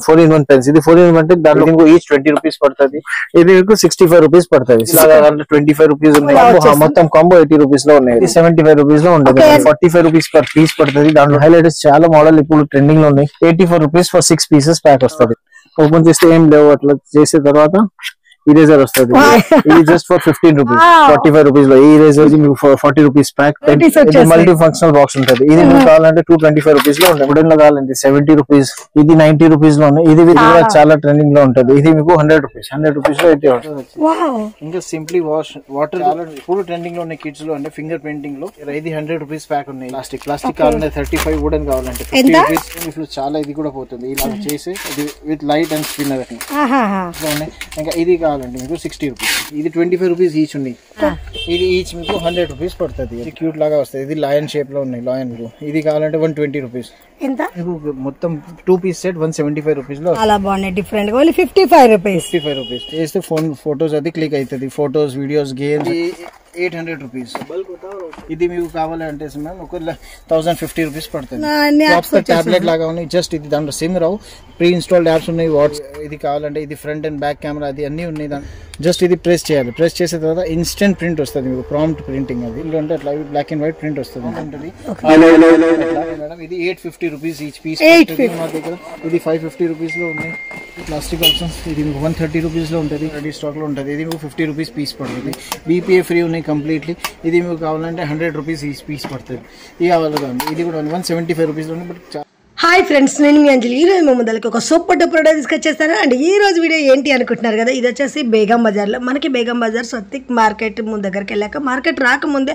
4-in-1 pens. ఇది 4-in-1 అంటే దాంట్లో ఈచ్ 20 రూపీస్ పడుతుంది. ఇది మీకు 65 రూపీస్ పడుతుంది. 25 రూపీస్ ఉన్నాయి. మొత్తం కాంబో 80 రూపీస్ లో ఉన్నాయి. 75 రూపీస్ లో ఉంటుంది. 45 రూపీస్ పర్ పీస్ పడుతుంది. దాంట్లో హైలైట్స్ చాలా మోడల్ ఇప్పుడు ట్రెండింగ్ లో ఉన్నాయి. 84 రూపీస్ ఫర్ 6 పీసెస్ ప్యాక్ వస్తుంది. ఓపెన్ చేస్తే ఏం లేవు. అట్లా చేసిన తర్వాత ఇరేజర్ వస్తుంది. ఇది జస్ట్ ఫర్ 15 రూపీస్. 45 రూపీస్ లో ఈ ఇరేజర్ మీకు 40 rupees pack. Multi functional box ఉంటుంది. ఇది మీకు కావాలంటే 225 రూపీస్ లో ఉంటుంది. వుడెన్ లో కావాలంటే 70 రూపీస్. ఇది 90 రూపీస్ లో ఉన్నాయి. ఇది కూడా చాలా ట్రెండింగ్ లో ఉంటుంది. ఇది మీకు 100 రూపీస్. 100 రూపీస్ లో అయితే ఉంటుంది. ఇంకా సింప్లీ వాటర్ ఇప్పుడు ట్రెండింగ్ లో ఉన్నాయి కిడ్స్ లో అంటే ఫింగర్ పెయింటింగ్ లో. ఇది 100 రూపీస్ ప్యాక్ ఉన్నాయి. ప్లాస్టిక్ కావాలంటే 35. వుడెన్ కావాలంటే 50 రూపీస్. చాలా ఇది కూడా పోతుంది. ఇలా చేసి విత్ లైట్ అండ్ స్పిన్నర్ అని. ఇంకా ఇది మీకు 60 రూపీస్. ఇది 25 రూపీస్ ఈచ్ ఉన్నాయి. ఇది ఈచ్ మీకు 100 రూపీస్ పడుతుంది. ఇది క్యూట్ లాగా వస్తుంది. ఇది లయన్ షేప్ లో ఉన్నాయి. లయన్ ఇది కావాలంటే 120 రూపీస్. మొత్తం 2 పీస్ సెట్ 175 రూపీస్ లో. చాలా బాగున్నాయి. డిఫరెంట్ గా 55 రూపీస్ చేస్తే ఫోటోస్ అది క్లిక్ అవుతుంది. Photos, videos, games. 800 రూపీస్. ఇది మీకు కావాలంటే ఒక 1050 రూపీస్ పడుతుంది. టాబ్లెట్ లాగా ఉన్నాయి. జస్ట్ ఇది దాంట్లో సిమ్ రావు. ప్రీ ఇన్స్టాల్డ్ యాప్స్ ఉన్నాయి. ఇది కావాలంటే ఇది ఫ్రంట్ అండ్ బ్యాక్ కెమెరా అది అన్ని ఉన్నాయి. జస్ట్ ఇది ప్రెస్ చేయాలి. ప్రెస్ చేసిన తర్వాత ఇన్స్టెంట్ ప్రింట్ వస్తుంది మీకు. ప్రాంప్ట్ ప్రింటింగ్ అది అంటే అట్లా బ్లాక్ అండ్ వైట్ ప్రింట్ వస్తుంది. మేడం ఇది 850 రూపీస్ ఈచ్ పీస్. మా దగ్గర ఇది 550 రూపీస్ లో ఉన్నాయి. ప్లాస్టిక్ ఆప్షన్స్ ఇది మీకు 130 రూపీస్ లో ఉంటుంది. రెడీ స్టాక్ లో ఉంటుంది. ఇది మీకు 50 రూపీస్ పీస్ పడుతుంది. BPA ఫ్రీ ఉన్నాయి కంప్లీట్లీ. ఇది మీకు కావాలంటే 100 రూపీస్ ఈచ్ పీస్ పడుతుంది. ఇది కావాలి. ఇది కూడా 175 రూపీస్ లో ఉంది. బట్ హాయ్ ఫ్రెండ్స్, నేను మీ అంజలి. ఈరోజు మేము ముందరికి ఒక సూపర్ డూపర్ వీడియో తీసుకొచ్చేస్తాను. అండ్ ఈ రోజు వీడియో ఏంటి అనుకుంటున్నారు కదా, ఇది వచ్చేసి బేగం బజార్లో. మనకి బేగం బజార్ సత్తిక్ మార్కెట్ ముందు దగ్గరికి వెళ్ళాక మార్కెట్ రాకముందే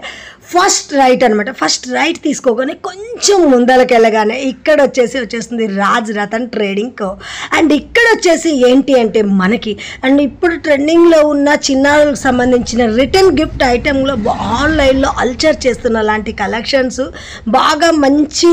ఫస్ట్ రైట్ అనమాట. ఫస్ట్ రైట్ తీసుకోగానే కొంచెం ముందరికి వెళ్ళగానే ఇక్కడ వచ్చేస్తుంది Raj Ratan trading co. And ఇక్కడ వచ్చేసి ఏంటి అంటే మనకి అండ్ ఇప్పుడు ట్రెండింగ్లో ఉన్న చిన్నారులకు సంబంధించిన రిటర్న్ గిఫ్ట్ ఐటెంలో ఆన్లైన్లో అల్చర్ చేస్తున్న లాంటి కలెక్షన్స్, బాగా మంచి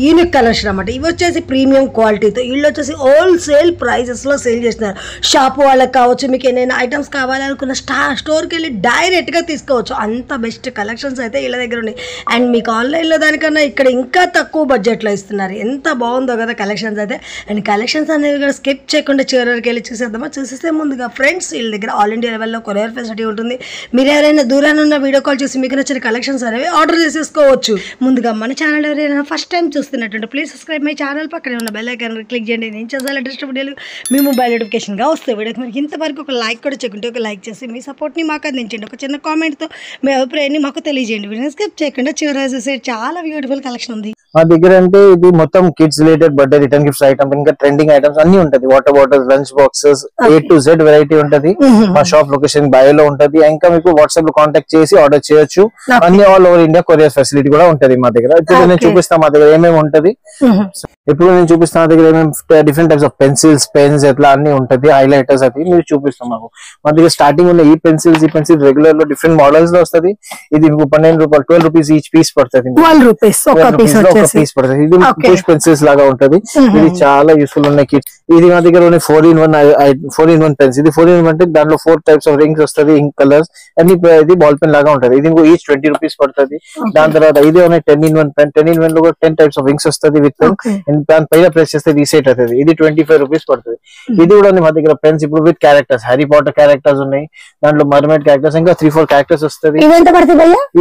యూనిక్ కలెక్షన్ అన్నమాట. ఇవి వచ్చేసి ప్రీమియం క్వాలిటీతో, వీళ్ళు వచ్చేసి హోల్సేల్ ప్రైజెస్లో సేల్ చేస్తున్నారు. షాప్ వాళ్ళకి కావచ్చు, మీకు ఏదైనా ఐటమ్స్ కావాలనుకున్న స్టోర్కి వెళ్ళి డైరెక్ట్గా తీసుకోవచ్చు. అంత బెస్ట్ కలెక్షన్స్ అయితే వీళ్ళ దగ్గర ఉన్నాయి. అండ్ మీకు ఆన్లైన్లో దానికన్నా ఇక్కడ ఇంకా తక్కువ బడ్జెట్లో ఇస్తున్నారు. ఎంత బాగుందో కదా కలెక్షన్స్ అయితే. అండ్ కలెక్షన్స్ అనేవి కూడా స్కిప్ చేయకుండా చివరి వరకు వెళ్ళి చూసేద్దామా. చూసేస్తే ముందుగా ఫ్రెండ్స్ వీళ్ళ దగ్గర ఆల్ ఇండియా లెవెల్లో కొరియర్ ఫెసిలిటీ ఉంటుంది. మీరు ఎవరైనా దూరాన్ని ఉన్న వీడియో కాల్ చేసి మీకు నచ్చిన కలెక్షన్స్ అనేవి ఆర్డర్ చేసేసుకోవచ్చు. ముందుగా మన ఛానల్ ఎవరైనా ఫస్ట్ టైం చూస్తున్నట్టుంటే ప్లీజ్ సబ్స్క్రైబ్ మై ఛానల్. పక్కనే ఉన్న బెల్ ఐకాన్ క్లిక్ చేయండి. నేను చేసే లేటెస్ట్ వీడియోలు మీ మొబైల్ నోటిఫికేషన్గా వస్తాయి. వీడియోకి మనకి ఇంతవరకు ఒక లైక్ కూడా చెక్కుంటే ఒక లైక్ చేసి మీ సపోర్ట్ని మాకు అందించండి. ఒక చిన్న కామెంట్తో మీ అభిప్రాయాన్ని మాకు తెలియజేయండి. వీడియో స్కిప్ చేయకుండా చివరి చూసే చాలా బ్యూటిఫుల్ కలెక్షన్ ఉంది మా దగ్గర. అంటే ఇది మొత్తం kids related birthday return gifts item, ఇంకా ట్రెండింగ్ ఐటమ్స్ అన్ని ఉంటది. Water bottles, lunch boxes, A to Z variety ఉంటది. మా షాప్ లొకేషన్ బయోలో ఉంటది. ఇంకా మీకు వాట్సాప్ లో కాంటాక్ట్ చేసి ఆర్డర్ చేయొచ్చు. అన్ని all over India courier facility కూడా ఉంటది మా దగ్గర. ఇప్పుడు నేను చూపిస్తాను మా దగ్గర ఏమేమి ఉంటది. ఇప్పుడు నేను చూపిస్తాను మా దగ్గర ఏమేమి different types of pencils, pens ఎట్లా అన్ని ఉంటది. హైలైటర్స్ అది మీరు చూపిస్తాం మాకు. మా దగ్గర స్టార్టింగ్ ఉన్న ఈ పెన్సిల్ రెగ్యులర్ లో డిఫరెంట్ మోడల్స్ లో వస్తుంది. ఇది మీకు 12 రూపాయలు 12 రూపీస్ ఈచ్ పీస్ పడుతుంది. 12 రూపీస్ ఒక పీస్ పడుతుంది. ఇది పుష్ పెన్సిల్స్ లాగా ఉంటది. ఇది చాలా యూస్ఫుల్ ఉన్నాయి కిడ్స్. ఇది మా దగ్గర 4-in-1 పెన్స్. ఇది 4-in-1 అంటే దాంట్లో 4 టైప్స్ ఆఫ్ రింగ్స్ వస్తుంది, ఇంక్ కలర్స్ అన్ని. ఇది బాల్ పెన్ లాగా ఉంటది. ఇది ఈచ్ 20 రూపీస్ పడుతుంది. దాని తర్వాత ఇది ఉన్నాయి 10-in-1 పెన్. 10-in-1 లో కూడా 10 టైప్స్ ఆఫ్ రింగ్స్ వస్తుంది విత్ పెన్. దాని పైన ప్రెస్ చేస్తే రీసెట్ అవుతుంది. ఇది 25 రూపీస్ పడుతుంది. ఇది కూడా ఉంది మా దగ్గర పెన్స్ ఇప్పుడు with characters. Harry Potter characters ఉన్నాయి. దాంట్లో మర్మైడ్ క్యారెక్టర్స్, ఇంకా 3-4 క్యారెక్టర్స్ వస్తుంది.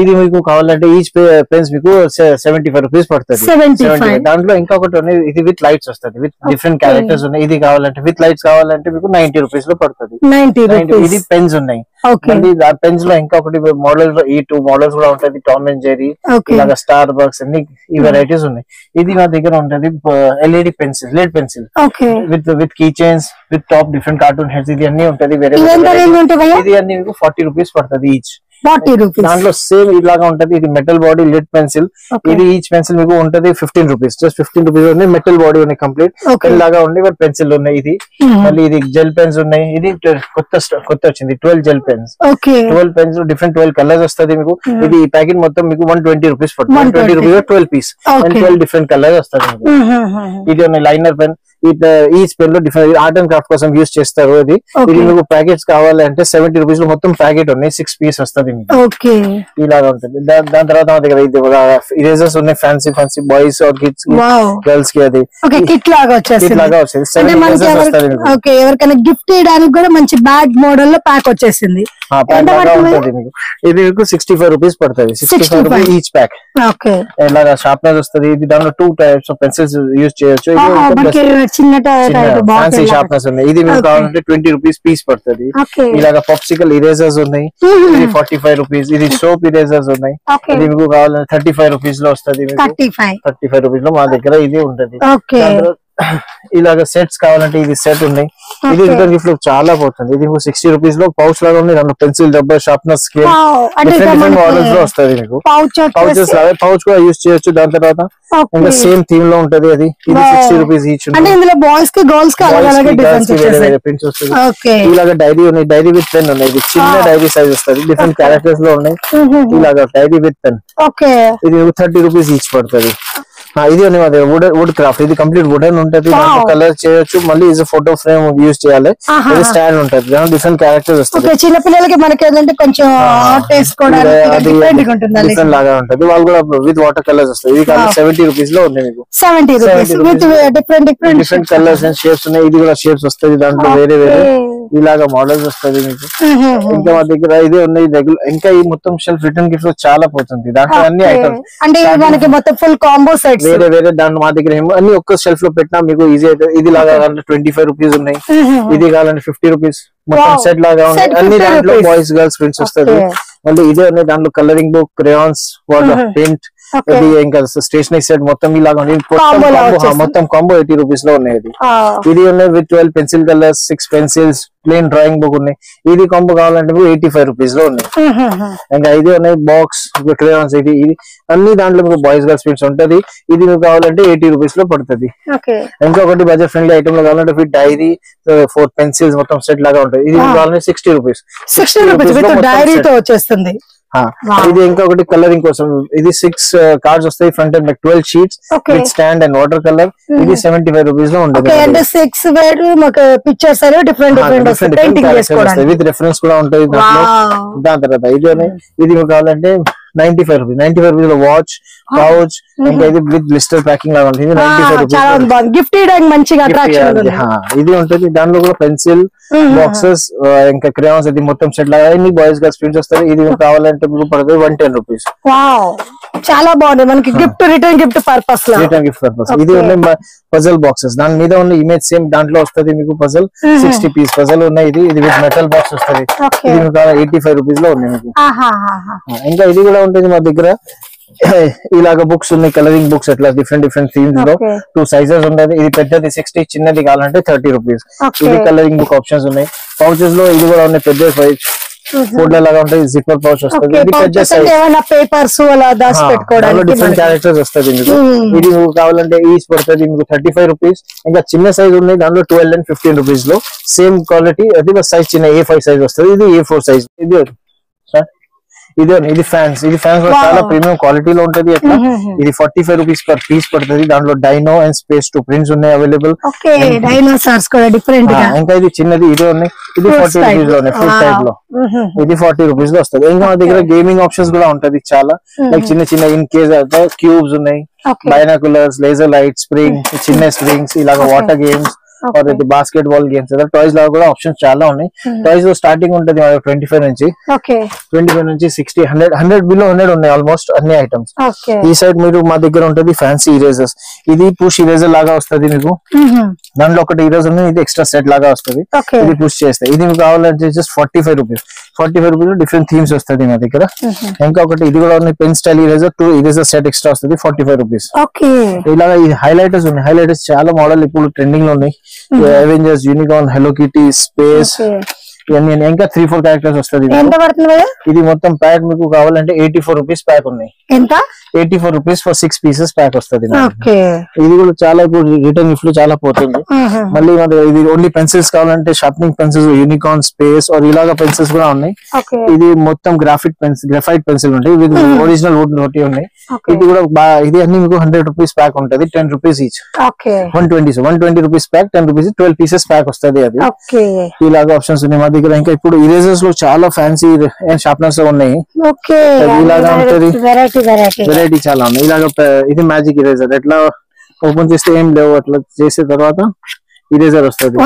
ఇది మీకు కావాలంటే ఈచ్ పెన్స్ మీకు 75 రూపీస్ పడుతుంది. దాంట్లో ఇంకొకటి ఉన్నాయి. ఇది విత్ లైట్స్ వస్తుంది. విత్ డిఫరెంట్ క్యారెక్టర్స్ ఉన్నాయి. ఇది కావాలంటే విత్ లైట్స్ కావాలంటే మీకు 90 రూపీస్ లో పడుతుంది. ఇది పెన్స్ ఉన్నాయి. పెన్స్ లో ఇంకొకటి మోడల్ ఈ 2 మోడల్స్ కూడా ఉంటది. టామ్ అండ్ జెర్రీ, ఇలాగా స్టార్ బక్స్ అన్ని ఈ వెరైటీస్ ఉన్నాయి. ఇది మా దగ్గర ఉంటది LED pencil, lead pencil with key chains, with top different cartoon heads. ఇది అన్ని ఉంటది. వేరే ఇది అన్ని మీకు 40 రూపీస్ పడుతుంది ఈచ్. దాంట్లో సేమ్ ఇలాగా ఉంటది. ఇది మెటల్ బాడీ లిడ్ పెన్సిల్. ఇది ఈచ్ పెన్సిల్ మీకు ఉంటది 15 రూపీస్. జస్ట్ 15 రూపీస్ ఉంది. మెటల్ బాడీ ఉన్నాయి కంప్లీట్. పెన్ లాగా ఉంది. పెన్సిల్ ఉన్నాయి. ఇది మళ్ళీ ఇది జెల్ పెన్స్ ఉన్నాయి. ఇది కొత్త వచ్చింది 12 gel pens. 12 pens different 12 colours వస్తుంది మీకు. ఇది ఈ ప్యాకెట్ మొత్తం మీకు 120 రూపీస్ పడుతుంది. 120 రూపీస్ 12 పీస్. 12 డిఫరెంట్ కలర్స్ వస్తుంది మీకు. ఇది ఉన్నాయి లైనర్ పెన్. ఈచ్ పెన్ లో డిఫరెంట్ ఆర్ట్ అండ్ క్రాఫ్ట్ కోసం యూస్ చేస్తారు. ఇది మీకు ప్యాకెట్స్ కావాలంటే 70 రూపీస్ లో మొత్తం ప్యాకెట్ ఉన్నాయి, 6 పీస్ వస్తుంది మీకు. ఇలాగా ఉంటుంది. దాని తర్వాత మా దగ్గర ఇది ఇరేజర్స్ ఉన్నాయి, fancy boys or kids girls కి అది కిట్ లాగా వచ్చేసింది. ఎవరికైనా గిఫ్ట్ ఇవ్వడానికి కూడా మంచి బ్యాగ్ మోడల్ లో ప్యాక్ వచ్చేసింది. ఇది మీకు 65 రూపీస్ పడుతుంది, 65 రూపీస్ ఈచ్ ప్యాక్. ఇలాగా షార్ప్నర్ వస్తుంది. ఇది దాంట్లో 2 టైప్స్ ఆఫ్ పెన్సిల్స్ యూజ్ చేయొచ్చు. ఫ్యాన్సీ షార్ప్నర్స్ ఉన్నాయి. ఇది మీకు కావాలంటే 20 రూపీస్ పీస్ పడుతుంది. ఇలాగా పాప్సికల్ ఇరేజర్స్ ఉన్నాయి, ఇది 45 రూపీస్. ఇది సోప్ ఇరేజర్స్ ఉన్నాయి, ఇది మీకు కావాలంటే 35 రూపీస్ లో వస్తుంది. 35 రూపీస్ లో మా దగ్గర ఇది ఉంటది. ఇలాగ సెట్స్ కావాలంటే ఇది సెట్ ఉన్నాయి. ఇది రిటర్న్ గిఫ్ట్ లో చాలా పోతుంది. ఇది మీకు 60 రూపీస్ లో పౌచ్ లాగా ఉంది. దాంట్లో pencil, rubber, sharpener, scale different models లో వస్తుంది మీకు. పౌచెస్ లాగా పౌచ్ కూడా యూజ్ చేయొచ్చు. దాని తర్వాత ఇంకా సేమ్ థీమ్ లో ఉంటది. అది ఇది 60 రూపీస్ ఈచ్. బాయ్స్ కి గర్ల్స్ కి ప్రింట్స్ వస్తుంది. ఇలాగా డైరీ ఉన్నాయి, డైరీ విత్ పెన్ ఉన్నాయి. ఇది చిన్న డైరీ సైజ్ వస్తుంది, డిఫరెంట్ క్యారెక్టర్స్ లో ఉన్నాయి. ఇలాగా డైరీ విత్ పెన్ ఇది 30 రూపీస్ ఈచ్ పడుతుంది. ఇది వుడ్ క్రాఫ్ట్. ఇది కంప్లీట్ వుడెన్ ఉంటది, కలర్ చేయొచ్చు. మళ్ళీ ఇది ఫోటో ఫ్రేమ్ యూజ్ చేయాలి. ఇది స్టాండ్ ఉంటది, డిఫరెంట్ క్యారెక్టర్స్ వస్తాయి. చిన్న పిల్లలకి మనకి ఏంటంటే కొంచెం డిఫరెంట్ లాగా ఉంటది. వాళ్ళు కూడా విత్ వాటర్ కలర్స్ వస్తాయి. ఇది 70 రూపీస్ లో ఉంది మీకు. 70 rupees different colours and shapes ఉన్నాయి. ఇది కూడా షేప్స్ వస్తుంది, దాంట్లో వేరే ఇలాగా మోడల్స్ వస్తుంది మీకు. ఇంకా మా దగ్గర ఇదే ఉన్నాయి రెగ్యులర్. ఇంకా ఈ మొత్తం షెల్ఫ్ రిటర్న్ గిఫ్ట్ చాలా పోతుంది. దాంట్లో అన్ని ఐటమ్స్ మొత్తం ఫుల్ కాంబో సెట్ వేరే దాంట్లో మా దగ్గర అన్ని ఒక్క షెల్ఫ్ లో పెట్టినా మీకు ఈజీ అయితే. ఇది లాగా 25 రూపీస్ ఉన్నాయి, ఇది కావాలంటే 50 రూపీస్. మొత్తం సెట్ లాగా ఉన్నాయి. అన్ని దాంట్లో బాయ్స్ గర్ల్స్ ప్రింట్స్ వస్తుంది. మళ్ళీ ఇదే ఉన్నాయి, దాంట్లో colouring book, crayons, water paint, ఇది ఇంకా స్టేషనరీ సెట్ మొత్తం ఇలాగా ఉంది. మొత్తం కాంబో 80 రూపీస్ లో ఉన్నాయి. ఇది ఉన్నాయి with 12 pencil colours, 6 pencils, plain drawing book ఉన్నాయి. ఇది కాంబో కావాలంటే 85 రూపీస్ లో ఉన్నాయి. ఇంకా ఇది ఉన్నాయి బాక్స్, క్రేయాన్స్. ఇది అన్ని దాంట్లో మీకు బాయ్స్ గర్ల్స్ ప్రింట్స్ ఉంటది. ఇది మీకు కావాలంటే 80 రూపీస్ లో పడుతుంది. ఇంకొకటి బడ్జెట్ ఫ్రెండ్లీ ఐటమ్ లో కావాలంటే విత్ డైరీ, 4 పెన్సిల్స్ మొత్తం సెట్ లాగా ఉంటుంది. ఇది కావాలంటే 60 రూపీస్ డైరీతో వచ్చేస్తుంది. ఇది ఇంకొకటి కలరింగ్ కోసం. ఇది 6 కార్డ్స్ వస్తాయి, front and back 12 sheets with stand and water colour. ఇది 75 రూపీస్ లో ఉంటుంది. పిక్చర్స్ విత్ రెఫరెన్స్ కూడా ఉంటుంది. దాని తర్వాత ఇది మీకు కావాలంటే 95 రూపీస్. 95 రూపీస్ లో వాచ్, పౌచ్, ఇంకా ఇది విత్ బ్లిస్టర్ ప్యాకింగ్ లాగా ఉంటుంది. 95 రూపీస్ గిఫ్ట్ మంచిగా అట్రాక్షన్ ఇది ఉంటుంది. దాంట్లో కూడా పెన్సిల్ బాక్సెస్, ఇంకా క్రేయాన్స్, ఇది మొత్తం సెట్ లాగా బాయ్స్ గర్ల్స్ ప్రింట్స్ వస్తాయి. ఇది కావాలంటే మీకు పడుతుంది 110 రూపీస్. చాలా బాగుంది. మనకి గిఫ్ట్ రిటర్న్ గిఫ్ట్ పర్పస్. ఇది ఉన్నాయి పజల్ బాక్సెస్. దాని మీద ఉన్న ఇమేజ్ సేమ్ దాంట్లో వస్తుంది మీకు. పజల్ 60 పీస్ పజల్ ఉన్నాయి. ఇది విత్ మెటల్ బాక్స్ వస్తుంది. ఇది మీకు 85 రూపీస్ లో ఉంది మీకు. ఇంకా ఇది కూడా ఉంటుంది మా దగ్గర. ఇలాగ బుక్స్ ఉన్నాయి, కలరింగ్ బుక్స్, అట్లా డిఫరెంట్ థీమ్స్ లో 2 సైజెస్ ఉంటాయి. ఇది పెద్దది 60, చిన్నది కావాలంటే 30 రూపీస్. ఇది కలరింగ్ బుక్ ఆప్షన్స్ ఉన్నాయి. పౌచెస్ లో ఇది కూడా ఉన్నాయి, పెద్ద సైజ్ ఫోల్డర్ లాగా ఉంటుంది. జిప్పర్ పౌచ్ వస్తుంది. ఇది పెద్ద సైజ్, పేపర్స్ అలా దాచి పెట్టుకోవడానికి డిఫరెంట్ క్యారెక్టర్స్ వస్తుంది మీకు. ఇది మీకు కావాలంటే ఈచ్ పడుతుంది మీకు 35 రూపీస్. ఇంకా చిన్న సైజ్ ఉన్నాయి, దాంట్లో 12 and 15 రూపీస్ లో సేమ్ క్వాలిటీ. అది సైజ్ చిన్న A5 సైజ్ వస్తుంది. ఇది A4 సైజ్. ఇది ఫ్యాన్స్. ఇది ఫ్యాన్స్ చాలా ప్రీమియం క్వాలిటీలో ఉంటది. అట్లా ఇది 45 రూపీస్ పర్ పీస్ పడుతుంది. దాంట్లో డైనో అండ్ స్పేస్ 2 ప్రింట్స్ ఉన్నాయి అవైలబుల్. ఇంకా ఇది చిన్నది ఇదే ఉన్నాయి. ఇది 40 రూపీస్ లో ఉన్నాయి, ఫుడ్ టైప్ లో. ఇది 40 రూపీస్ లో వస్తుంది. ఇంకా మా దగ్గర గేమింగ్ ఆప్షన్స్ కూడా ఉంటది చాలా. లైక్ చిన్న ఇన్ కేస్ క్యూబ్స్ ఉన్నాయి, బైనాకులర్స్, లేజర్ లైట్, స్ప్రింగ్, చిన్న స్ప్రింగ్స్, ఇలాగ water games, basket ball games, toys లాగా కూడా ఆప్షన్స్ చాలా ఉన్నాయి. టాయ్స్ లో స్టార్టింగ్ ఉంటుంది 25 నుంచి 60, 100 బిలో 100 ఉన్నాయి ఆల్మోస్ట్ అన్ని ఐటమ్స్. ఈ సైడ్ మీరు మా దగ్గర ఉంటుంది ఫ్యాన్సీ ఇరేజర్స్. ఇది పుష్ ఇరేజర్ లాగా వస్తుంది మీకు. దాంట్లో ఒకటి ఇరేజర్ ఉంది, ఇది ఎక్స్ట్రా సెట్ లాగా వస్తుంది. ఇది పుష్ చేస్తే ఇది మీకు కావాలంటే జస్ట్ 45 రూపీస్. 45 రూపీస్ లో డిఫరెంట్ థీమ్స్ వస్తుంది మా దగ్గర. ఇంకా ఒకటి ఇది కూడా ఉంది, pen style eraser, 2 eraser set extra వస్తుంది, 45 రూపీస్. ఇలాగా ఇది హైలైటర్స్ ఉన్నాయి. హైలైటర్స్ చాలా మోడల్ ఇప్పుడు ట్రెండింగ్ లో ఉన్నాయి. Avengers, unicorn, hello kitty, space, ఇవన్నీ ఇంకా 3-4 క్యారెక్టర్స్ వస్తుంది. ఇది మొత్తం ప్యాక్ మీకు కావాలంటే 84 రూపీస్ ప్యాక్ ఉన్నాయి. 84 rupees for 6 pieces ప్యాక్ వస్తుంది. ఓకే ఇది కూడా చాలా ఇప్పుడు రిటర్న్ గిఫ్ట్ లో చాలా పోతుంది. మళ్ళీ ఇది ఓన్లీ పెన్సిల్స్ కావాలంటే sharpening pencils, unicorn, space or ఇలాగా పెన్సిల్స్ కూడా ఉన్నాయి. ఇది మొత్తం గ్రాఫైట్ పెన్సిల్ ఉంటాయి, ఇది ఒరిజినల్ వుడ్ నోటి ఉన్నాయి. ఇది కూడా ఇది అన్ని మీకు 100 rupees ప్యాక్ ఉంటుంది, 10 rupees each. 120 rupees pack, 10 rupees, 12 pieces pack వస్తుంది. అది ఇలాగా ఆప్షన్స్ ఉన్నాయి మా దగ్గర. ఇంకా ఇప్పుడు ఇరేజర్స్ లో చాలా ఫ్యాన్సీ షార్ప్నర్స్ ఉన్నాయి. ఇలాగా ఉంటుంది, వెరైటీ చాలా ఉన్నాయి. ఇలాగా ఇది మ్యాజిక్ ఇరేజర్, ఎట్లా ఓపెన్ చేస్తే ఏం లేవు, అట్లా చేసిన తర్వాత ఇరేజర్ వస్తుంది.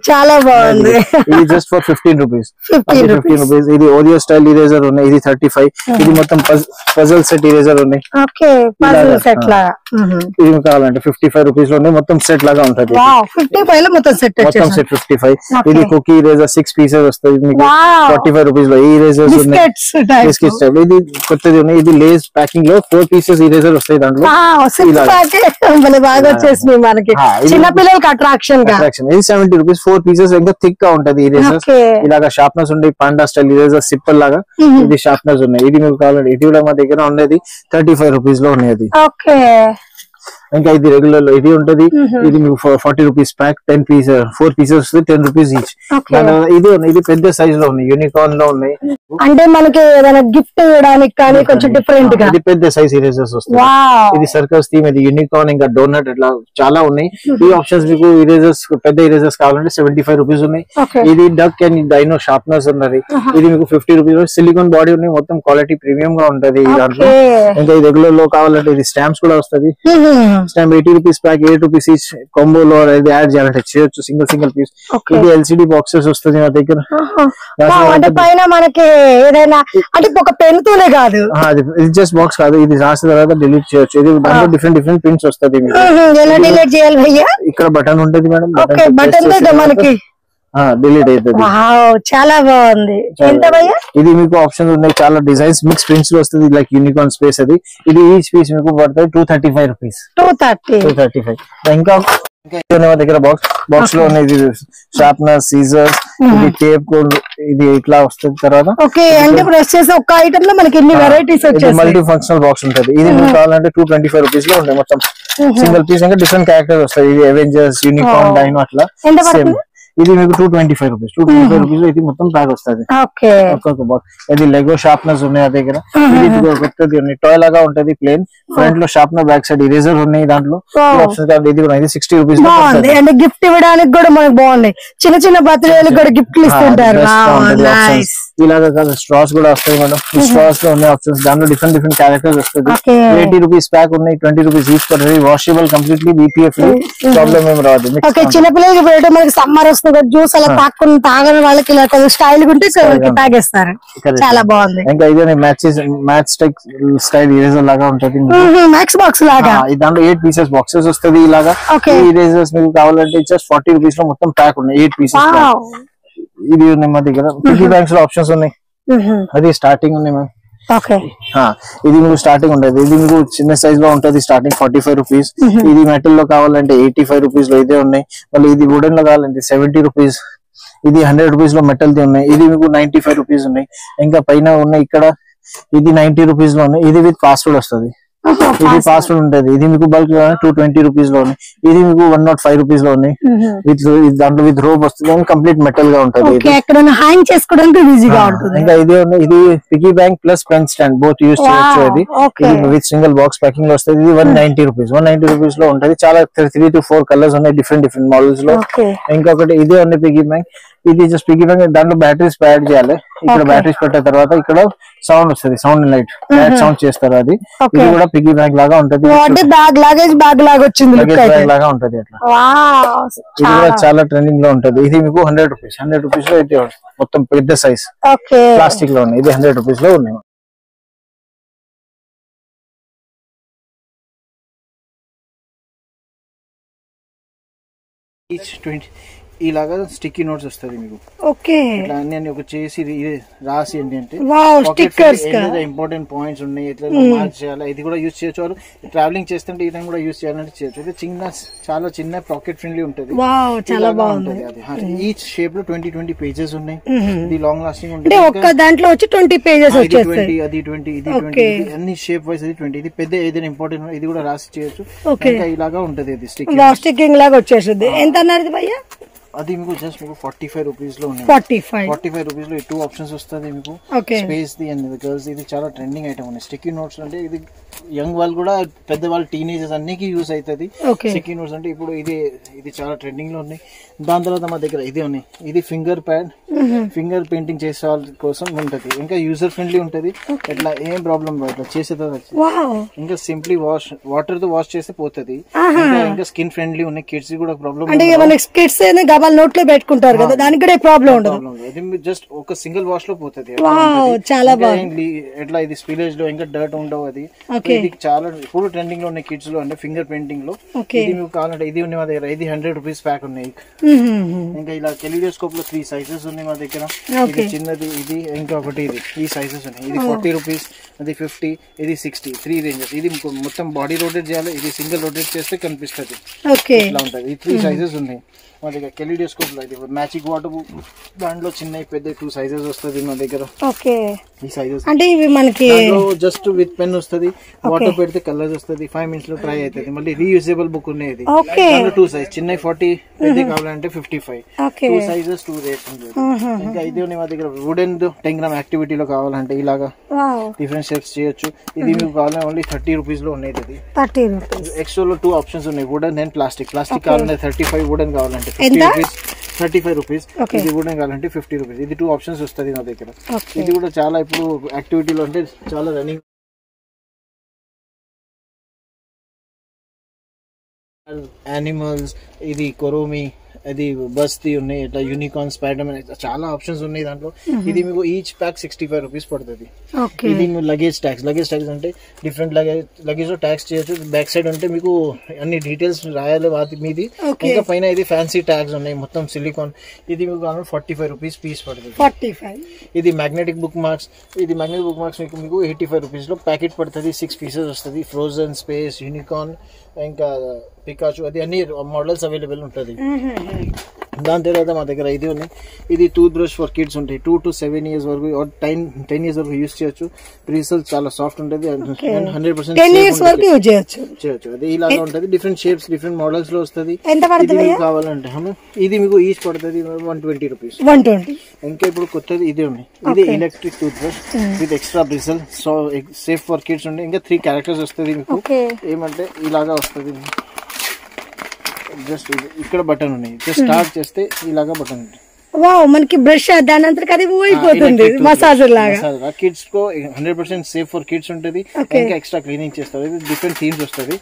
చాలా బాగుంది. ఇది జస్ట్ ఫర్ 15 rupees. 15 rupees. ఇది ఓరియో స్టైల్ ఇరేజర్ ఉన్నాయి, ఇది 35. ఇది మొత్తం పజల్ సెట్ ఇరేజర్ ఉన్నాయి. ఇది కావాలంటే 55 rupees లో ఉన్నాయి, మొత్తం సెట్ లాగా ఉంటుంది. మొత్తం సెట్ 55. ఇది కుకీ ఇరేజర్ 6 pieces వస్తుంది మీకు 45 rupees లో. ఈ ఇరేజర్స్ ఉన్నాయి, బిస్కెట్ స్టైల్. ఇది కొత్తది ఉన్నాయి, ఇది లేస్ ప్యాకింగ్ లో 4 pieces ఇరేజర్ వస్తాయి దాంట్లో. బాగా వచ్చేసింది మనకి, చిన్న పిల్లలకి అట్రాక్షన్. ఇది 70 rupees, 4 pieces. ఇంకా థిక్ గా ఉంటది ఇరేజర్స్. ఇలాగా షార్ప్నర్స్ ఉన్నాయి, పాండా స్టైల్ ఇరేజర్, సిప్పర్ లాగా. ఇది షార్ప్నర్స్ ఉన్నాయి. ఇది మీకు కావాలంటే ఇది కూడా మా దగ్గర ఉన్నది 35 rupees లో ఉన్నాయి. ఇంకా ఇది రెగ్యులర్ లో ఇది ఉంటది. ఇది మీకు 40 rupees ప్యాక్, 4 pieces వస్తుంది, 10 rupees ఈచ్. ఇది ఇది పెద్ద సైజ్ లో ఉన్నాయి, యూనికార్న్ లో ఉన్నాయి. అంటే మనకి ఏదైనా గిఫ్ట్ ఇవ్వడానికి కానీ కొంచెం డిఫరెంట్ గా ఇది పెద్ద సైజ్ ఇరేజర్స్ వస్తుంది. ఇది సర్కస్ థీమ్, ఇది యూనికార్న్, ఇంకా డోనట్, ఇట్లా చాలా ఉన్నాయి. ఈ ఆప్షన్స్ మీకు ఇరేజర్స్, పెద్ద ఇరేజర్స్ కావాలంటే 75 rupees ఉన్నాయి. ఇది డక్ అండ్ డైనో షార్ప్నర్స్ ఉన్నది. ఇది మీకు 50 rupees. సిలికాన్ బాడీ ఉన్నాయి, మొత్తం క్వాలిటీ ప్రీమియం గా ఉంటది దాంట్లో. ఇంకా ఇది రెగ్యులర్ లో కావాలంటే ఇది స్టాంప్స్ కూడా వస్తుంది. Stamp 80 rupees pack, 8 rupees each. కాంబోలో ఇది యాడ్ చేయాలంటే చేయొచ్చు, సింగిల్ పీస్. ఇది ఎల్సిడి బాక్సెస్ వస్తుంది మా దగ్గర. అంటే పైన మనకి ఏదైనా అంటే ఒక పెన్ తోనే కాదు, ఇది జస్ట్ బాక్స్ కాదు, ఇది రాసిన తర్వాత డిలీట్ చేయొచ్చు. ఇది దాంట్లో డిఫరెంట్ పిన్స్ వస్తుంది. ఎలా డిలీట్ చేయాలి భయ్యా? ఇక్కడ బటన్ ఉంటుంది మేడం, బటన్ మనకి డిలీట్ అవుతుంది. చాలా బాగుంది. ఎంత భయ్యా? ఇది మీకు ఆప్షన్స్ ఉన్నాయి, చాలా డిజైన్స్ మిక్స్ ప్రింట్స్ లో వస్తుంది, లైక్ యూనికార్న్ స్పేస్. అది ఇది ఈచ్ పీస్ మీకు పడుతుంది 235 rupees. 235. ఇంకా మా దగ్గర బాక్స్ లో ఉన్నాయి షార్ప్నర్, సీజర్స్, ఇది టేప్, ఇది ఇట్లా వస్తుంది. తర్వాత ఒక ఐటమ్ లో మనకి ఎన్ని వెరైటీస్ వచ్చాయి. మల్టీ ఫంక్షనల్ బాక్స్ ఉంటుంది. ఇది మీకు కావాలంటే 225 rupees లో ఉంటాయి మొత్తం సింగిల్ పీస్. ఇంకా డిఫరెంట్ క్యారెక్టర్స్ వస్తాయి. ఇది అవెంజర్స్, యూనికార్న్, డైనో అట్లా. ఇది మీకు 225 rupees. 225 rupees లో ఇది మొత్తం ప్యాక్ వస్తుంది. ఒక్కొక్క బాక్స్. ఇది లెగో షార్ప్నర్స్ ఉన్నాయి ఆ దగ్గర. ఇది కొత్తది ఉన్నాయి, టాయ్ లాగా ఉంటది ప్లేన్. ఫ్రంట్ లో షార్ప్నర్, బ్యాక్ సైడ్ ఇరేజర్ ఉన్నాయి దాంట్లో. ఇది కూడా ఇది 60 rupees. అంటే గిఫ్ట్ ఇవ్వడానికి కూడా మనకు బాగున్నాయి. చిన్న బర్త్డేలకు కూడా గిఫ్ట్లు ఇస్తుంటారు. ఇలాగా స్ట్రాస్ కూడా వస్తాయి మేడం. స్ట్రాస్ లో ఉన్నాయి ఆప్షన్స్, దాంట్లో డిఫరెంట్ క్యారెక్టర్స్ వస్తుంది. 80 rupees ప్యాక్ ఉన్నాయి, 20 rupees ఈచ్ పడుతుంది. వాషబుల్, కంప్లీట్లీ BPF, ప్రాబ్లమ్ ఏం రాదు. చిన్నపిల్లలకి మనకి సమ్మర్ వస్తుంది, జ్యూస్ అలా తాగని వాళ్ళకి ఇలా స్టైల్ ఉంటే తాగేస్తారు. చాలా బాగుంది. ఇంకా ఇదే మ్యాచ్ స్టైల్ ఇరేజర్ లాగా ఉంటది, మ్యాక్స్ బాక్స్ లాగా. దాంట్లో 8 pieces బాక్సెస్ వస్తుంది. ఇలాగా ఇరేజర్స్ మీకు కావాలంటే జస్ట్ 40 rupees లో మొత్తం ప్యాక్ ఉన్నాయి, 8 pieces. ఇది ఉన్నాయి మా దగ్గర. పిగ్గీ బ్యాంక్స్ లో ఆప్షన్స్ ఉన్నాయి, అది స్టార్టింగ్ ఉన్నాయి మ్యామ్. ఇది మీకు స్టార్టింగ్ ఉంటుంది. ఇది మీకు చిన్న సైజ్ లో ఉంటుంది, స్టార్టింగ్ 45 rupees. ఇది మెటల్ లో కావాలంటే 85 rupees లో ఇదే ఉన్నాయి. మళ్ళీ ఇది వుడెన్ లో కావాలంటే 70 rupees. ఇది 100 rupees లో మెటల్ ది ఉన్నాయి. ఇది మీకు 95 rupees ఉన్నాయి. ఇంకా పైన ఉన్నాయి ఇక్కడ, ఇది 90 rupees లో ఉన్నాయి. ఇది విత్ పాస్వర్డ్ వస్తుంది. ఇది పాస్వర్డ్ ఉంటుంది. ఇది మీకు బల్క్ 220 rupees లో ఉన్నాయి. ఇది మీకు 105 rupees లో ఉన్నాయి. దాంట్లో విత్ రోప్ వస్తుంది, కంప్లీట్ మెటల్ గా ఉంటుంది. హ్యాంగ్ చేసుకోవడానికి ఈజీగా ఉంటుంది. ఇంకా ఇది piggy bank plus pen stand both use చేయొచ్చు. ఇది విత్ సింగిల్ బాక్స్ ప్యాకింగ్ లో వస్తుంది. ఇది 190 rupees. 190 rupees లో ఉంటుంది. చాలా 3 to 4 కలర్స్ ఉన్నాయి, డిఫరెంట్ మోడల్స్ లో. ఇంకొకటి ఇదే ఉంది పిగ్గీ బ్యాంక్. ఇది జస్ట్ పిగ్గీ బ్యాంక్, దాంట్లో బ్యాటరీస్ యాడ్ చేయాలి. ఇక్కడ బ్యాటరీస్ పెట్టిన తర్వాత ఇక్కడ సౌండ్ వస్తుంది, సౌండ్ లైట్ సౌండ్ చేస్తారు. అది ఇది కూడా పిగ్గీ బ్యాంక్ లాగా ఉంటది. బ్యాగ్ లాగా వచ్చింది, బ్యాగ్ లాగా ఉంటది అట్లా. ఇది కూడా చాలా ట్రెండింగ్ లో ఉంటది. ఇది మీకు 100 rupees. 100 rupees లో అయితే మొత్తం పెద్ద సైజ్ ప్లాస్టిక్ లో ఉన్నాయి. ఇది 100 rupees లో ఉన్నాయి. ఇలాగా స్టిక్కీ నోట్స్ వస్తుంది మీకు. ఓకే, ఇట్లా అన్ని ఒక చేసి రాసి ఏంటంటే ఇంపార్టెంట్ పాయింట్స్ ఉన్నాయి, ఎట్లా మార్క్ చేయాలి ఇది కూడా యూజ్ చేయొచ్చు. ట్రావెలింగ్ చేస్తుంటే ఈ టైం కూడా యూజ్ చేయాలంటే చేయొచ్చు. అయితే చాలా చిన్న పాకెట్ ఫ్రెండ్లీ ఉంటుంది. చాలా బాగుంది. ఈచ్ షేప్ లో 20 పేజెస్ ఉన్నాయి. ఇది లాంగ్ లాస్టింగ్ ఉంటుంది. ఒక్క దాంట్లో వచ్చి 20 పేజెస్ వచ్చేస్తాయి. అది 20 ఇది 20 అన్ని షేప్ వైస్ అది 20. ఇది పెద్ద ఏదైనా ఇంపార్టెంట్ ఇది కూడా రాసి చేయొచ్చు. ఇంకా ఇలాగా ఉంటది. ఇది స్టిక్కింగ్ లాగా వచ్చేస్తుంది. ఎంత అన్నారు భయ్యా? అది మీకు జస్ట్ మీకు 45 రూపీస్ లో ఉన్నాయి. 45 రూపీస్ లో 2 ఆప్షన్స్ వస్తుంది మీకు. స్పేస్ ది అండ్ బికాస్ ఇది చాలా ట్రెండింగ్ ఐటమ్ ఉంది. స్టిక్కీ నోట్స్ అంటే ఇది యంగ్ వాళ్ళు కూడా పెద్ద వాళ్ళు టీనేజర్స్ అన్నికి యూజ్ అవుతుంది. స్టిక్కీ నోట్స్ అంటే ఇప్పుడు ఇది చాలా ట్రెండింగ్ లో ఉన్నాయి. దాని తర్వాత మా దగ్గర ఇది ఉన్నాయి. ఇది ఫింగర్ ప్యాడ్, ఫింగర్ పెయింటింగ్ చేసే వాళ్ళ కోసం ఉంటది. ఇంకా యూజర్ ఫ్రెండ్లీ ఉంటది. ఇట్లా ఏం ప్రాబ్లం ఇట్లా చేసేది. ఇంకా సింప్లీ వాటర్ తో వాష్ చేస్తే పోతుంది. ఇంకా స్కిన్ ఫ్రెండ్లీ ఉన్నాయి. కిడ్స్ కూడా ప్రాబ్లం నోట్ లో పెట్టుకుంటారు కదా, దానికి కూడా ప్రాబ్లం ఉండదు. జస్ట్ ఒక సింగిల్ వాష్ లో పోతుంది. చాలా బాగుంది. ఎట్లా ఇది స్పిలేజ్ లో ఇంకా డర్ట్ ఉండవు. అది ఇది చాలా ఇప్పుడు ట్రెండింగ్ లో ఉన్నాయి కిడ్స్ లో అంటే ఫింగర్ పెయింటింగ్ లో. ఇది మీకు కావాలంటే ఇది ఉంది మా దగ్గర. ఇది 100 రూపీస్ ప్యాక్ ఉన్నాయి. ఇంకా ఇలా కెలిడోస్కోప్ లో 3 సైజెస్ ఉన్నాయి మా దగ్గర. ఇది చిన్నది, ఇది ఇంకా ఒకటి ఇది. ఈ సైజెస్ ఉన్నాయి. ఇది 40 రూపీస్, అది 50, ఇది 60. 3 రేంజెస్. ఇది మొత్తం బాడీ రొటేట్ చేయాలి. ఇది సింగిల్ రొటేట్ చేస్తే కనిపిస్తుంది. ఇట్లా ఉంటది. ఈ 3 సైజెస్ ఉన్నాయి మా దగ్గర. కెలిడోస్కోప్ లో ఇది మ్యాజిక్ వాటర్ దాంట్లో చిన్న పెద్ద 2 సైజెస్ వస్తుంది మా దగ్గర. ఈ సైజెస్ అంటే ఇవి మనకి జస్ట్ విత్ పెన్ వస్తుంది. వాటర్ పెడితే కలర్స్ వస్తుంది. 5 minutes లో ట్రై అవుతుంది. మళ్ళీ రీయూజబుల్ బుక్ ఉన్నాయి. 2 సైజ్ చిన్న 40, పెద్ద కావాలంటే 55. 2 సైజెస్ 2 రేట్స్ ఉంటుంది. ఇంకా ఇది ఉన్నాయి మా దగ్గర. వుడెన్ 10 గ్రామ్ యాక్టివిటీలో కావాలంటే ఇలాగా డిఫరెంట్ షేప్స్ చేయొచ్చు. ఇది మీకు కావాలంటే ఓన్లీ 30 రూపీస్ లో ఉన్నాయి. ఇది ఎక్స్ట్రా లో 2 ఆప్షన్స్ ఉన్నాయి. Wooden and plastic. ప్లాస్టిక్ కావాలంటే 35, వుడెన్ కావాలంటే 35 రూపీస్. ఇది కూడా కావాలంటే 50 రూపీస్. ఇది 2 ఆప్షన్స్ వస్తుంది నా దగ్గర. ఇది కూడా చాలా ఇప్పుడు యాక్టివిటీలో అంటే చాలా రన్నింగ్. యానిమల్స్, ఇది కొరోమి, అది బస్తీ ఉన్నాయి. ఇట్లా యూనికార్న్, స్పైడర్ మ్యాన్, చాలా ఆప్షన్స్ ఉన్నాయి దాంట్లో. ఇది మీకు ఈచ్ ప్యాక్ 65 రూపీస్ పడుతుంది. ఇది లగేజ్ ట్యాక్స్. లగేజ్ ట్యాక్స్ అంటే డిఫరెంట్ లగేజ్ లో ట్యాక్స్ చేయొచ్చు. బ్యాక్ సైడ్ అంటే మీకు అన్ని డీటెయిల్స్ రాయాలి వాటి మీది. ఇంకా పైన ఇది ఫ్యాన్సీ ట్యాగ్స్ ఉన్నాయి మొత్తం సిలికాన్. ఇది మీకు 45 రూపీస్ పీస్ పడుతుంది. ఇది మ్యాగ్నెటిక్ బుక్ మార్క్స్. ఇది మ్యాగ్నెటిక్ బుక్ మార్క్స్ మీకు 85 రూపీస్ లో ప్యాకెట్ పడుతుంది. 6 పీసెస్ వస్తుంది. ఫ్రోజన్, స్పేస్, యూనికార్న్, ఇంకా పికాచు, అది అన్ని మోడల్స్ అవైలబుల్ ఉంటుంది. దాని తర్వాత మా దగ్గర ఇది ఉన్నాయి. ఇది టూత్ బ్రష్ ఫర్ కిడ్స్ ఉంటాయి. 2 to 7 years వరకు, 10 years వరకు యూజ్ చేయొచ్చు. బ్రిసల్ చాలా సాఫ్ట్ ఉంటుంది. 100% చేయొచ్చు. అది ఇలాగా ఉంటుంది. డిఫరెంట్ షేప్స్, డిఫరెంట్ మోడల్స్ లో వస్తుంది. కావాలంటే ఇది మీకు ఈచ్ పడుతుంది 120 రూపీస్. ఇంకా ఇప్పుడు కొత్తది ఇది ఉంది. ఇది electric tooth brush with extra bristle, so safe for kids ఉండే. ఇంకా 3 క్యారెక్టర్స్ వస్తుంది మీకు. ఏమంటే ఇలాగా వస్తుంది. జస్ట్ ఇక్కడ బటన్ ఉన్నాయి. జస్ట్ స్టార్ట్ చేస్తే ఇలాగా బటన్ ఉంటుంది. మనకి బ్రష్ దాని అంతా అది పోయిపోతుంది. మసాజర్ లాగా kids co 100% safe for kids ఉంటుంది. ఇంకా ఎక్స్ట్రా క్లీనింగ్ చేస్తారు. డిఫరెంట్ థీమ్స్ వస్తుంది.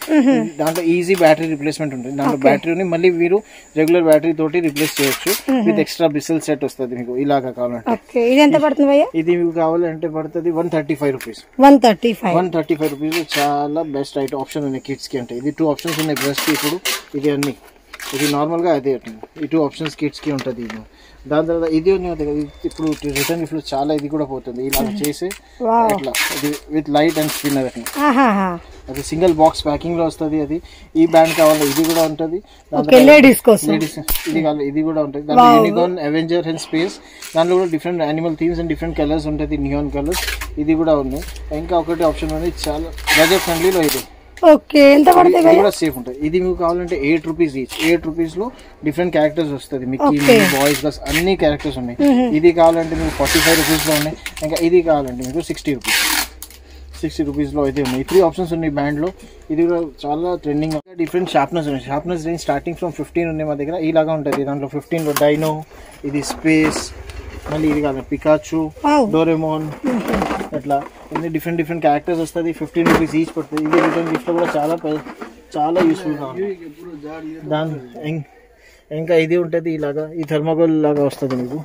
దాంట్లో ఈజీ బ్యాటరీ రిప్లేస్మెంట్ ఉంటుంది. దాంట్లో బ్యాటరీని మళ్ళీ మీరు రెగ్యులర్ బ్యాటరీ తోటి రిప్లేస్ చేయొచ్చు. విత్ ఎక్స్ట్రా బ్రిసల్ సెట్ వస్తుంది మీకు ఇలాగా కావాలంటే. ఇది ఎంత పడుతుంది? ఇది మీకు కావాలంటే పడుతుంది 135 రూపీస్. 135 రూపీస్ చాలా బెస్ట్ ఐటమ్ ఆప్షన్ ఉన్నాయి కిడ్స్ కి. అంటే ఇది 2 ఆప్షన్స్ ఉన్నాయి బ్రష్ కి. ఇప్పుడు ఇది అన్ని ఇది నార్మల్ గా అదే ఈ 2 ఆప్షన్స్ కిడ్స్ కి ఉంటుంది. దాని తర్వాత ఇది ఇప్పుడు రిటర్న్ గిఫ్ట్ చాలా ఇది కూడా పోతుంది. ఇలా చేసి ఇట్లా ఇది విత్ లైట్ అండ్ స్పిన్నర్ అని. అది సింగిల్ బాక్స్ ప్యాకింగ్ లో వస్తుంది. అది ఈ బ్యాండ్ కావాలి ఇది కూడా ఉంటుంది. లేడీస్ ఇది కావాలి ఇది కూడా ఉంటుంది. దాంట్లో యూనికార్న్, అవెంజర్ అండ్ స్పేస్. దాంట్లో కూడా different animal themes and different colours ఉంటుంది. నియాన్ కలర్స్ ఇది కూడా ఉన్నాయి. ఇంకా ఒకటి ఆప్షన్ ఉంది చాలా బడ్జెట్ ఫ్రెండ్లీలో. ఇది ఎంత పడుతుంది? కూడా సేఫ్ ఉంటుంది. ఇది మీకు కావాలంటే 8 రూపీస్ ఈచ్. 8 రూపీస్ లో డిఫరెంట్ క్యారెక్టర్స్ వస్తుంది. మిక్కీ, బాయ్స్, గర్ల్స్ అన్ని క్యారెక్టర్స్ ఉన్నాయి. ఇది కావాలంటే మీకు 45 రూపీస్ లో ఉన్నాయి. ఇంకా ఇది కావాలంటే మీకు 60 రూపీస్. 60 రూపీస్ లో అయితే ఉన్నాయి. 3 ఆప్షన్స్ ఉన్నాయి బ్యాండ్ లో. ఇది కూడా చాలా ట్రెండింగ్. డిఫరెంట్ షార్ప్నెస్ ఉన్నాయి. షార్ప్నెస్ రేంజ్ స్టార్టింగ్ ఫ్రమ్ 15 ఉన్నాయి మా దగ్గర. ఇలాగా ఉంటుంది. దాంట్లో 15 లో డైనో, ఇది స్పేస్, మళ్ళీ ఇది కాదు పికాచు, డోరేమోన్, అట్లా డిఫరెంట్ డిఫరెంట్ క్యారెక్టర్స్ వస్తుంది. 15 రూపీస్ ఈచ్ పడుతుంది. ఇది రిటర్న్ గిఫ్ట్ కూడా చాలా యూస్ఫుల్ గా ఉంది. దాని ఇంకా ఇది ఉంటుంది ఇలాగా. ఈ థర్మాకోల్ లాగా వస్తుంది మీకు.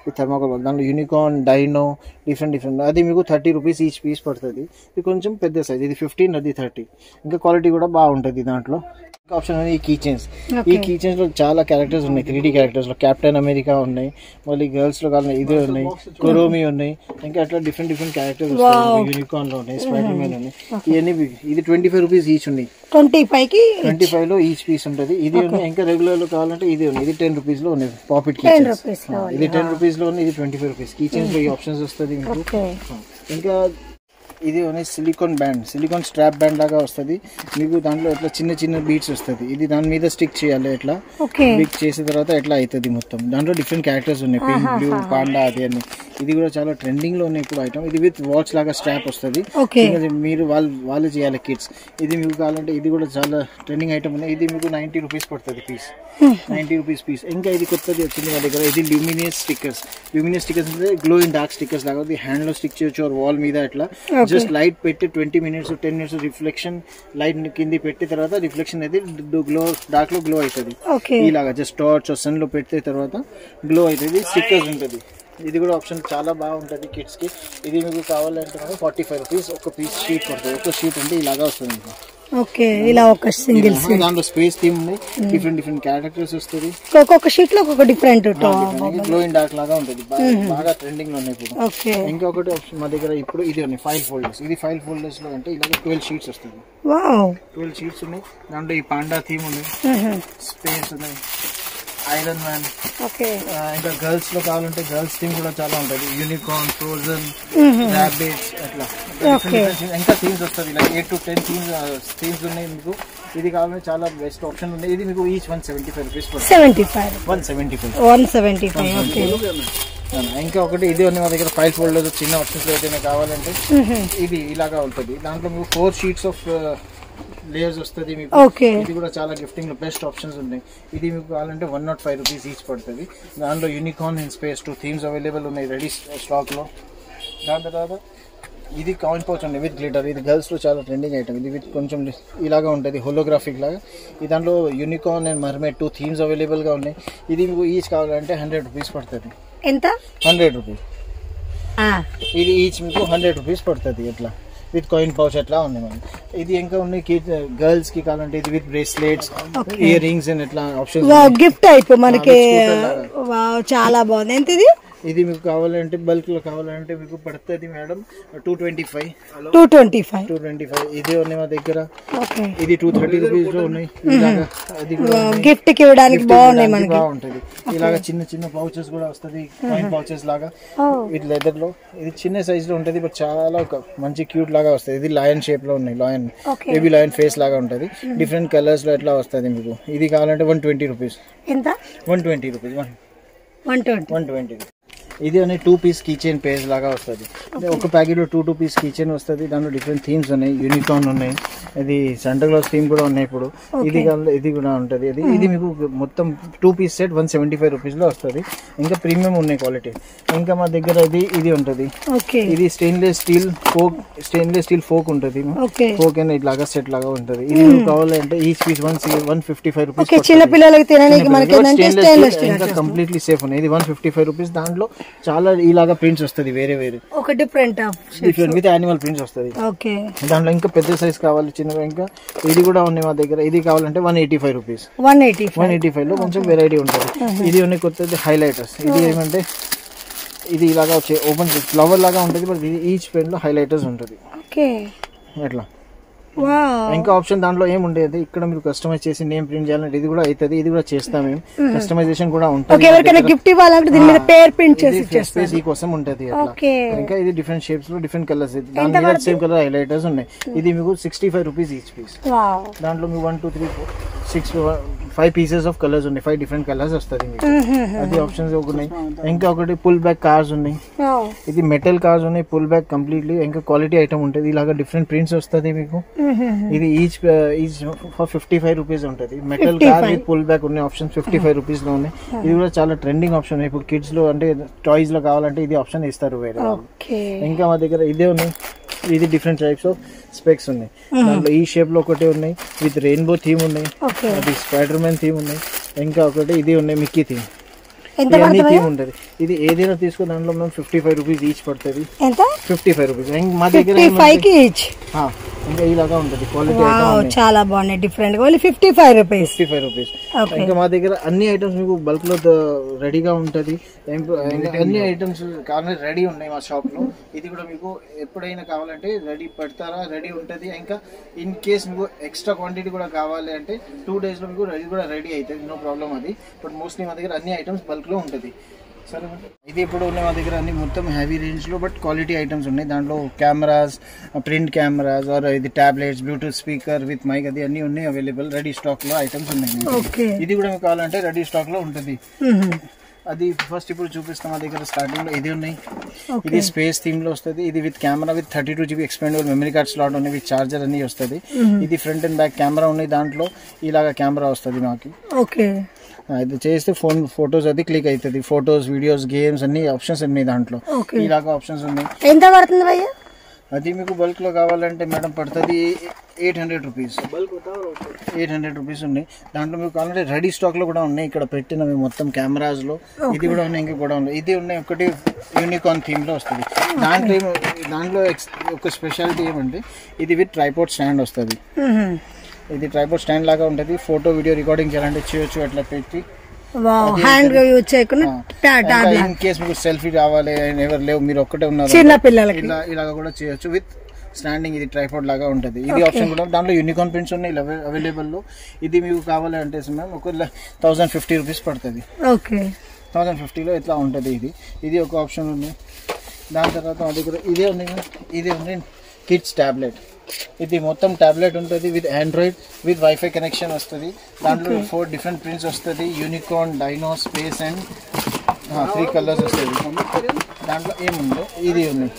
ఈ థర్మాకోల్ దాంట్లో యూనికార్న్, డైనో, డిఫరెంట్ అది మీకు 30 రూపీస్ ఈచ్ పీస్ పడుతుంది. ఇది కొంచెం పెద్ద సైజ్. ఇది 15, అది 30. ఇంకా క్వాలిటీ కూడా బాగుంటుంది దాంట్లో. ఆప్షన్ ఈ కీ చైన్స్. ఈ కీ చైన్స్ లో చాలా క్యారెక్టర్స్ ఉన్నాయి, 3D క్యారెక్టర్స్ లో కెప్టెన్ అమెరికా ఉన్నాయి, మళ్ళీ గర్ల్స్ లో కావాలి ఇదే ఉన్నాయి, కురోమి ఉన్నాయి, ఇంకా అట్లా డిఫరెంట్ క్యారెక్టర్స్ యూనికార్న్ లో ఉన్నాయి, స్పైడర్ మ్యాన్ ఉన్నాయి. ఇవన్నీ ఇది 25 రూపీస్ ఈచ్ ఉన్నాయి. 25 లో ఈచ్ పీస్ ఉంటుంది. ఇది ఉన్నాయి. ఇంకా రెగ్యులర్ లో కావాలంటే ఇది ఉంది. ఇది 10 రూపీస్ లో ఉన్నాయి పాకెట్ కీ చైన్స్. ఇది 10 రూపీస్ లో ఉంది. ఇది 25 రూపీస్. కీ చైన్స్ లో ఈ ఆప్షన్స్ వస్తుంది మీకు. ఇంకా ఇది ఉన్నాయి silicon band, silicon strap band లాగా వస్తుంది మీకు. దాంట్లో ఇట్లా చిన్న బీట్స్ వస్తుంది. ఇది దాని మీద స్టిక్ చేయాలి. ఎట్లా స్టిక్ చేసిన తర్వాత ఎట్లా అవుతుంది మొత్తం. దాంట్లో డిఫరెంట్ క్యారెక్టర్స్ ఉన్నాయి, పింక్, బ్లూ, పాండా అది అన్ని. ఇది కూడా చాలా ట్రెండింగ్ లో ఉన్నాయి ఇప్పుడు ఐటమ్. ఇది విత్ వాచ్ లాగా స్ట్రాప్ వస్తుంది. మీరు వాళ్ళు చేయాలి కిడ్స్. ఇది మీకు కావాలంటే ఇది కూడా చాలా ట్రెండింగ్ ఐటమ్ ఉన్నాయి. ఇది మీకు 90 రూపీస్ పడుతుంది పీస్, 90 రూపీస్ పీస్. ఇంకా ఇది కొత్తది వచ్చింది మా దగ్గర. ఇది ల్యూమినియస్ స్టిక్కర్స్. ల్యూమినియస్ స్టిక్కర్స్ అంటే గ్లో ఇన్ డార్క్ స్టిక్కర్స్ లాగా. ఇది హ్యాండ్ లో స్టిక్ చేయొచ్చు, వాల్ మీద ఎట్లా జస్ట్ లైట్ పెట్టి 20 మినిట్స్ 10 మినిట్స్ రిఫ్లెక్షన్ లైట్ కింది పెట్టి తర్వాత రిఫ్లెక్షన్ అయితే గ్లో డార్క్ లో గ్లో అవుతుంది. ఇలాగా జస్ట్ టార్చ్ సన్ లో పెడితే తర్వాత గ్లో అవుతుంది. స్టిక్కర్స్ ఉంటుంది. ఇది కూడా ఆప్షన్ చాలా బాగుంటుంది కిడ్స్ కి. ఇది మీకు కావాలంటే 45 రూపీస్ ఒక పీస్ షీట్ పడుతుంది. ఒక షీట్ అంటే ఇలాగా వస్తుంది. ఇలా ఒక సింగిల్ దాంట్లో స్పేస్ థీమ్ ఉన్నాయి, డిఫరెంట్ క్యారెక్టర్స్ వస్తుంది. ఒక్కొక్క షీట్ లో ఒక్కొక్క డిఫరెంట్ గ్లో ఇన్ డార్క్ లాగా ఉంటుంది. బాగా ట్రెండింగ్ లో ఉన్నాయి ఇప్పుడు. ఇంకొకటి ఆప్షన్ మా దగ్గర ఇప్పుడు ఇది ఉన్నాయి ఫైల్ ఫోల్డర్స్. ఇది ఫైల్ ఫోల్డర్స్ లో అంటే ఇలా 12 షీట్స్ వస్తుంది. 12 షీట్స్ ఉన్నాయి. దాంట్లో ఈ పాండా థీమ్ ఉన్నాయి, స్పేస్ ఉన్నాయి, ఐరన్ మ్యాన్. ఇంకా గర్ల్స్ లో కావాలంటే గర్ల్స్ థీమ్ కూడా చాలా ఉంటుంది. యూనికార్న్, ఫ్రోజన్, రాబిట్స్ అట్లా ఇంకా థీమ్స్ వస్తుంది. ఇలా 8 to 10 థీమ్స్ ఉన్నాయి మీకు. ఇది కావాలంటే చాలా బెస్ట్ ఆప్షన్ ఉంది. ఇది మీకు ఈచ్ 175 రూపీస్ పడుతుంది. 175. ఇంకా ఒకటి ఇది ఉంది మా దగ్గర ఫైల్ ఫోల్డర్స్. చిన్న ఆప్షన్స్ ఏదైనా కావాలంటే ఇది ఇలాగా ఉంటుంది. దాంట్లో మీకు 4 షీట్స్ ఆఫ్ లేయర్స్ వస్తుంది మీకు. ఇది కూడా చాలా గిఫ్టింగ్ లో బెస్ట్ ఆప్షన్స్ ఉన్నాయి. ఇది మీకు కావాలంటే 105 రూపీస్ ఈచ్ పడుతుంది. దాంట్లో unicorn in space 2 themes available ఉన్నాయి రెడీ స్టాక్ లో. దాని తర్వాత ఇది కాయిన్ పౌచ్ ఉంది విత్ గ్లిటర్. ఇది గర్ల్స్ లో చాలా ట్రెండింగ్ ఐటమ్. ఇది విత్ కొంచెం ఇలాగా ఉంటుంది హోలోగ్రాఫిక్ లాగా. ఈ దాంట్లో unicorn and mermaid 2 themes available గా ఉన్నాయి. ఇది మీకు ఈచ్ కావాలంటే 100 రూపీస్ పడుతుంది. ఎంత? 100 రూపీస్. ఇది ఈచ్ మీకు 100 రూపీస్ పడుతుంది. ఎట్లా విత్ కాయిన్ పౌచ్ అట్లా ఉంది మనకి. ఇది ఇంకా ఉన్నాయి గర్ల్స్ కి కావాలంటే ఇది with bracelets, ear rings and ఇట్లా ఆప్షన్స్. గిఫ్ట్ టైప్ మనకి చాలా బాగుంది. ఎంత ఇది? ఇది మీకు కావాలంటే బల్క్ లో కావాలంటే మీకు పడుతుంది మేడం 225. ఇది ఉన్నాయి మా దగ్గర. ఇది 230 రూపీస్ లో ఉన్నాయి. గిఫ్ట్ కి ఇవ్వడానికి బాగుంటది. ఇలాగా చిన్న పౌచెస్ కూడా వస్తుంది, కాయిన్ పౌచెస్ లాగా విత్ లెదర్ లో. ఇది చిన్న సైజ్ లో ఉంటది బట్ చాలా మంచి క్యూట్ లాగా వస్తుంది. ఇది లయన్ షేప్ లో ఉన్నాయి, లయన్ బేబీ లయన్ ఫేస్ లాగా ఉంటది. డిఫరెంట్ కలర్స్ లో ఎట్లా వస్తుంది మీకు. ఇది కావాలంటే 120 రూపీస్. ఎంత? 120 రూపీస్. 120. ఇది అనే 2 పీస్ కీ చైన్ పేజ్ లాగా వస్తుంది. ఒక ప్యాకెట్ లో 2 పీస్ కీ చైన్ వస్తుంది. దాంట్లో డిఫరెంట్ థీమ్స్ ఉన్నాయి, యూనికార్న్ ఉన్నాయి, ఇది శాంటా క్లాస్ థీమ్ కూడా ఉన్నాయి ఇప్పుడు. ఇది కూడా ఉంటుంది. ఇది మీకు మొత్తం 2 పీస్ సెట్ 175 రూపీస్ లో వస్తుంది. ఇంకా ప్రీమియం ఉన్నాయి క్వాలిటీ. ఇంకా మా దగ్గర ఇది ఉంటుంది. ఇది స్టెయిన్లెస్ స్టీల్ ఫోక్ ఉంటుంది. ఫోక్ అయినా ఇట్లాగా సెట్ లాగా ఉంటుంది. ఇది కావాలంటే ఈచ్ పీస్ 155 రూపీస్. చిన్న పిల్లలకి కంప్లీట్లీ సేఫ్ ఉన్నాయి. ఇది 155 రూపీస్. దాంట్లో చాలా ఇలాగా ప్రింట్స్ వస్తుంది, వేరే ఒక డిఫరెంట్ విత్ యానిమల్ ప్రింట్స్ వస్తుంది. దాంట్లో ఇంకా పెద్ద సైజ్ కావాలి, చిన్నగా. ఇంకా ఇది కూడా ఉన్నాయి మా దగ్గర. ఇది కావాలంటే 185 రూపీస్. 185 లో కొంచెం వెరైటీ ఉంటుంది. ఇది ఉన్నాయి కొత్తది హైలైటర్స్. ఇది ఏమంటే ఇది ఇలాగా వచ్చే ఓపెన్ ఫ్లవర్ లాగా ఉంటుంది బట్ ఇది ఈచ్ పెన్ లో హైలైటర్స్ ఉంటుంది. ఎట్లా ఇంకా ఆప్షన్ దాంట్లో ఏముండేది, ఇక్కడ మీరు కస్టమైజ్ చేసి నేమ్ ప్రింట్ చేయాలంటే ఇది కూడా అవుతుంది. ఇది కూడా చేస్తాం మేము. కస్టమైజేషన్ కూడా ఉంటుంది. గిఫ్ట్ ఇవ్వాలంటే దీని మీద పేరు ప్రింట్ చేసి స్పేస్ ఈ కోసం ఉంటుంది. ఇంకా ఇది డిఫరెంట్ షేప్స్ లో డిఫరెంట్ కలర్స్. దాని మీద సేమ్ కలర్ హైలైటర్స్ ఉన్నాయి. ఇది మీకు 65 రూపీస్ ఈచ్ పీస్. దాంట్లో మీకు 1 2 3 4 6 5 పీసెస్ ఆఫ్ కలర్స్ ఉన్నాయి. 5 డిఫరెంట్ కలర్స్ వస్తుంది మీకు. అది ఆప్షన్స్ ఉన్నాయి. ఇంకా ఒకటి పుల్ బ్యాక్ కార్స్ ఉన్నాయి. ఇది మెటల్ కార్స్ ఉన్నాయి, పుల్ బ్యాక్ కంప్లీట్లీ. ఇంకా క్వాలిటీ ఐటమ్ ఉంటుంది. ఇలాగా డిఫరెంట్ ప్రింట్స్ వస్తుంది మీకు. ఇది ఈచ్ ఫర్ 55 రూపీస్ ఉంటుంది. Metal car with pull back ఉన్నాయి ఆప్షన్ 55 రూపీస్ లో ఉన్నాయి. ఇది కూడా చాలా ట్రెండింగ్ ఆప్షన్. ఇప్పుడు కిడ్స్ లో అంటే టాయ్స్ లో కావాలంటే ఇది ఆప్షన్ ఇస్తారు వేరే. ఇంకా మా దగ్గర ఇదే ఉన్నాయి. ఇది డిఫరెంట్ టైప్స్ ఆఫ్ స్పెక్స్ ఉన్నాయి. దాంట్లో ఈ షేప్ లో ఒకటి ఉన్నాయి విత్ రెయిన్బో థీమ్ ఉన్నాయి, అది స్పైడర్ మ్యాన్ థీమ్ ఉన్నాయి. ఇంకా ఒకటి ఇది ఉన్నాయి మిక్కీ థీమ్. థీమ్ ఉంటుంది. ఇది ఏదైనా తీసుకో దాంట్లో మనం 55 రూపీస్ ఈచ్ పడుతుంది. 55 రూపీస్. మా దగ్గర ఇంకా ఇలాగా ఉంటుంది క్వాలిటీ వావ్ చాలా బాగున్నాయి డిఫరెంట్ గా ఓన్లీ 55 రూపీస్ 55 రూపీస్ ఇంకా మా దగ్గర అన్ని ఐటమ్స్ మీకు బల్క్ లో రెడీగా ఉంటది అన్ని ఐటమ్స్ కావాలంటే రెడీ ఉన్నాయి మా షాప్ లో ఇది కూడా మీకు ఎప్పుడైనా కావాలంటే రెడీ పెడతారా రెడీ ఉంటది ఇంకా ఇన్ కేస్ మీకు ఎక్స్ట్రా క్వాంటిటీ కూడా కావాలి అంటే 2 days లో మీకు రెడీ అవుతుంది నో ప్రాబ్లం అది బట్ మోస్ట్లీ మా దగ్గర అన్ని ఐటమ్స్ బల్క్ లో ఉంటది సరే ఇది ఇప్పుడు ఉన్న మా దగ్గర అన్ని మొత్తం హెవీ రేంజ్ లో బట్ క్వాలిటీ ఐటమ్స్ ఉన్నాయి దాంట్లో కెమెరాస్ ప్రింట్ కెమెరాస్ ఆర్ ఇది tablets bluetooth speaker with mic అది అన్ని ఉన్నాయి అవైలబుల్ రెడీ స్టాక్ లో ఐటమ్స్ ఉన్నాయి ఇది కూడా మీకు కావాలంటే రెడీ స్టాక్ లో ఉంటుంది అది ఫస్ట్ ఇప్పుడు చూపిస్తాం మా దగ్గర స్టార్టింగ్ లో ఇది ఉన్నాయి ఇది స్పేస్ థీమ్ లో వస్తుంది ఇది with camera with 32 GB expendable memory card slot ఉన్నాయి విత్ చార్జర్ అన్ని వస్తుంది ఇది ఫ్రంట్ అండ్ బ్యాక్ కెమెరా ఉన్నాయి దాంట్లో ఇలాగా కెమెరా వస్తుంది మాకు ఇది చేస్తే ఫోటోస్ అది క్లిక్ అవుతుంది ఫోటోస్ వీడియోస్ గేమ్స్ అన్ని ఆప్షన్స్ ఉన్నాయి దాంట్లో ఇలాగా ఆప్షన్స్ ఉన్నాయి ఎంత పడుతుంది భయ్యా అది మీకు బల్క్ లో కావాలంటే మేడం పడుతుంది 800 రూపీస్ 800 రూపీస్ ఉన్నాయి దాంట్లో మీకు కావాలంటే రెడీ స్టాక్ లో కూడా ఉన్నాయి ఇక్కడ పెట్టిన మొత్తం కెమెరాస్ లో ఇది కూడా ఉన్నాయి ఇంకా కూడా ఉన్నాయి ఇది ఉన్నాయి ఒకటి యూనికార్న్ థీమ్ లో వస్తుంది దాంట్లో ఒక స్పెషాలిటీ ఏమంటే ఇది విత్ ట్రైపాడ్ స్టాండ్ వస్తుంది ఇది ట్రైపాడ్ స్టాండ్ లాగా ఉంటుంది ఫోటో వీడియో రికార్డింగ్ చేయాలంటే చేయొచ్చు అట్లా పెట్టి హ్యాండ్ యూజ్ చేయకుండా ఇన్ కేస్ మీకు సెల్ఫీ కావాలి ఎవరు లేవు మీరు ఒక్కటే ఉన్నారు చిన్న పిల్లలకి ఇలాగా కూడా చేయొచ్చు విత్ స్టాండింగ్ ఇది ట్రైపాడ్ లాగా ఉంటుంది ఇది ఆప్షన్ కూడా దాంట్లో యూనికార్న్ ప్రింట్స్ ఉన్నాయి అవైలబుల్ లో ఇది మీకు కావాలంటే మ్యామ్ ఒక 1050 రూపీస్ పడుతుంది 1050 లో ఇట్లా ఉంటుంది ఇది ఒక ఆప్షన్ ఉంది దాని తర్వాత మా దగ్గర ఇదే ఉంది కిడ్స్ టాబ్లెట్ ఇది మొత్తం టాబ్లెట్ ఉంటుంది with Android with wifi connection వస్తుంది దాంట్లో 4 డిఫరెంట్ ప్రింట్స్ వస్తుంది unicorn dino space and 3 colours వస్తుంది దాంట్లో ఏముందో ఇది ఉన్నాయి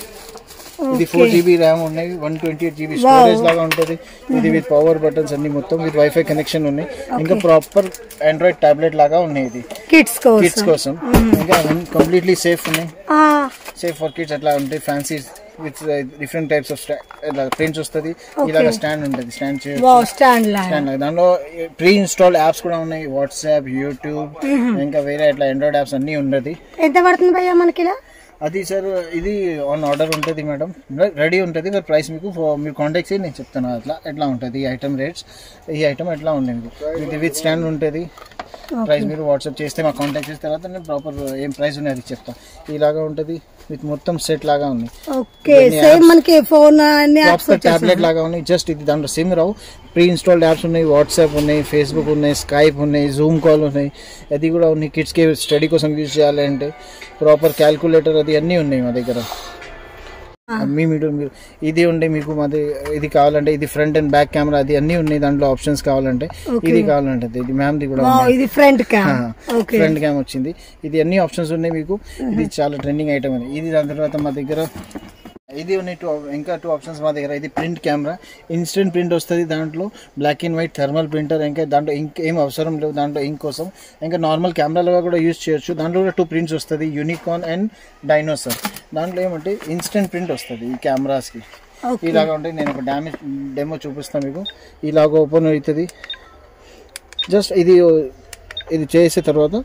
ఇది 4 GB ర్యామ్ ఉన్నాయి 128 GB స్టోరేజ్ లాగా ఉంటుంది ఇది విత్ పవర్ బటన్స్ అన్ని మొత్తం విత్ వైఫై కనెక్షన్ ఉన్నాయి ఇంకా ప్రాపర్ ఆండ్రాయిడ్ టాబ్లెట్ లాగా ఉన్నాయి ఇది కిడ్స్ కోసం ఇంకా కంప్లీట్లీ సేఫ్ ఉన్నాయి సేఫ్ ఫర్ కిడ్స్ అట్లా ఉంటాయి fancy with different types of prints వస్తుంది ఇలాగ స్టాండ్ ఉంటుంది స్టాండ్ దాంట్లో ప్రీ ఇన్స్టాల్డ్ యాప్స్ కూడా ఉన్నాయి వాట్సాప్ యూట్యూబ్ ఇంకా వేరే అట్లా ఆండ్రాయిడ్ యాప్స్ అన్ని ఉన్నది ఎంత పడుతుంది భయ్యా మనకి అది సార్ ఇది ఆన్ ఆర్డర్ ఉంటుంది మేడం రెడీ ఉంటుంది ప్రైస్ మీకు మీరు కాంటాక్ట్ చేసి నేను చెప్తాను అట్లా ఎట్లా ఉంటుంది ఈ ఐటమ్ రేట్స్ ఈ ఐటమ్ ఎట్లా ఉంటుంది ఇది విత్ స్టాండ్ ఉంటుంది ప్రైస్ మీరు వాట్సాప్ చేస్తే మాకు కాంటాక్ట్ చేసిన తర్వాత నేను ప్రాపర్ ఏం ప్రైస్ ఉంది అది చెప్తా ఇలాగా ఉంటుంది విత్ మొత్తం సెట్ లాగా ఉంది టాబ్లెట్ లాగా ఉన్నాయి జస్ట్ ఇది దాంట్లో సిమ్ రావు ప్రీ ఇన్స్టాల్డ్ యాప్స్ ఉన్నాయి వాట్సాప్ ఉన్నాయి ఫేస్బుక్ ఉన్నాయి స్కైప్ ఉన్నాయి జూమ్ కాల్ ఉన్నాయి అది కూడా ఉన్నాయి కిడ్స్కి స్టడీ కోసం యూజ్ చేయాలంటే ప్రాపర్ క్యాల్కులేటర్ అది అన్నీ ఉన్నాయి మా దగ్గర మీరు ఇది ఉండే మీకు మాది ఇది కావాలంటే ఇది ఫ్రంట్ అండ్ బ్యాక్ కెమెరా అది అన్ని ఉన్నాయి దాంట్లో ఆప్షన్స్ కావాలంటే ఇది కావాలంటే ఇది మ్యామ్ ది కూడా ఫ్రంట్ క్యామ్ వచ్చింది ఇది అన్ని ఆప్షన్స్ ఉన్నాయి మీకు ఇది చాలా ట్రెండింగ్ ఐటమ్ అని ఇది దాని తర్వాత మా దగ్గర ఇది ఉన్నాయి ఇంకా 2 ఆప్షన్స్ మా దగ్గర ఇది ప్రింట్ కెమెరా ఇన్స్టెంట్ ప్రింట్ వస్తుంది దాంట్లో black and white thermal printer ఇంకా దాంట్లో ఇంక్ ఏం అవసరం లేవు దాంట్లో ఇంక్ కోసం ఇంకా నార్మల్ కెమెరాలుగా కూడా యూజ్ చేయొచ్చు దాంట్లో కూడా 2 ప్రింట్స్ వస్తుంది యూనికార్న్ అండ్ డైనోసార్ దాంట్లో ఏమంటే ఇన్స్టెంట్ ప్రింట్ వస్తుంది ఈ కెమెరాస్కి ఇలాగా ఉంటాయి నేను ఒక డెమో చూపిస్తాను మీకు ఇలాగ ఓపెన్ అవుతుంది జస్ట్ ఇది చేసే తర్వాత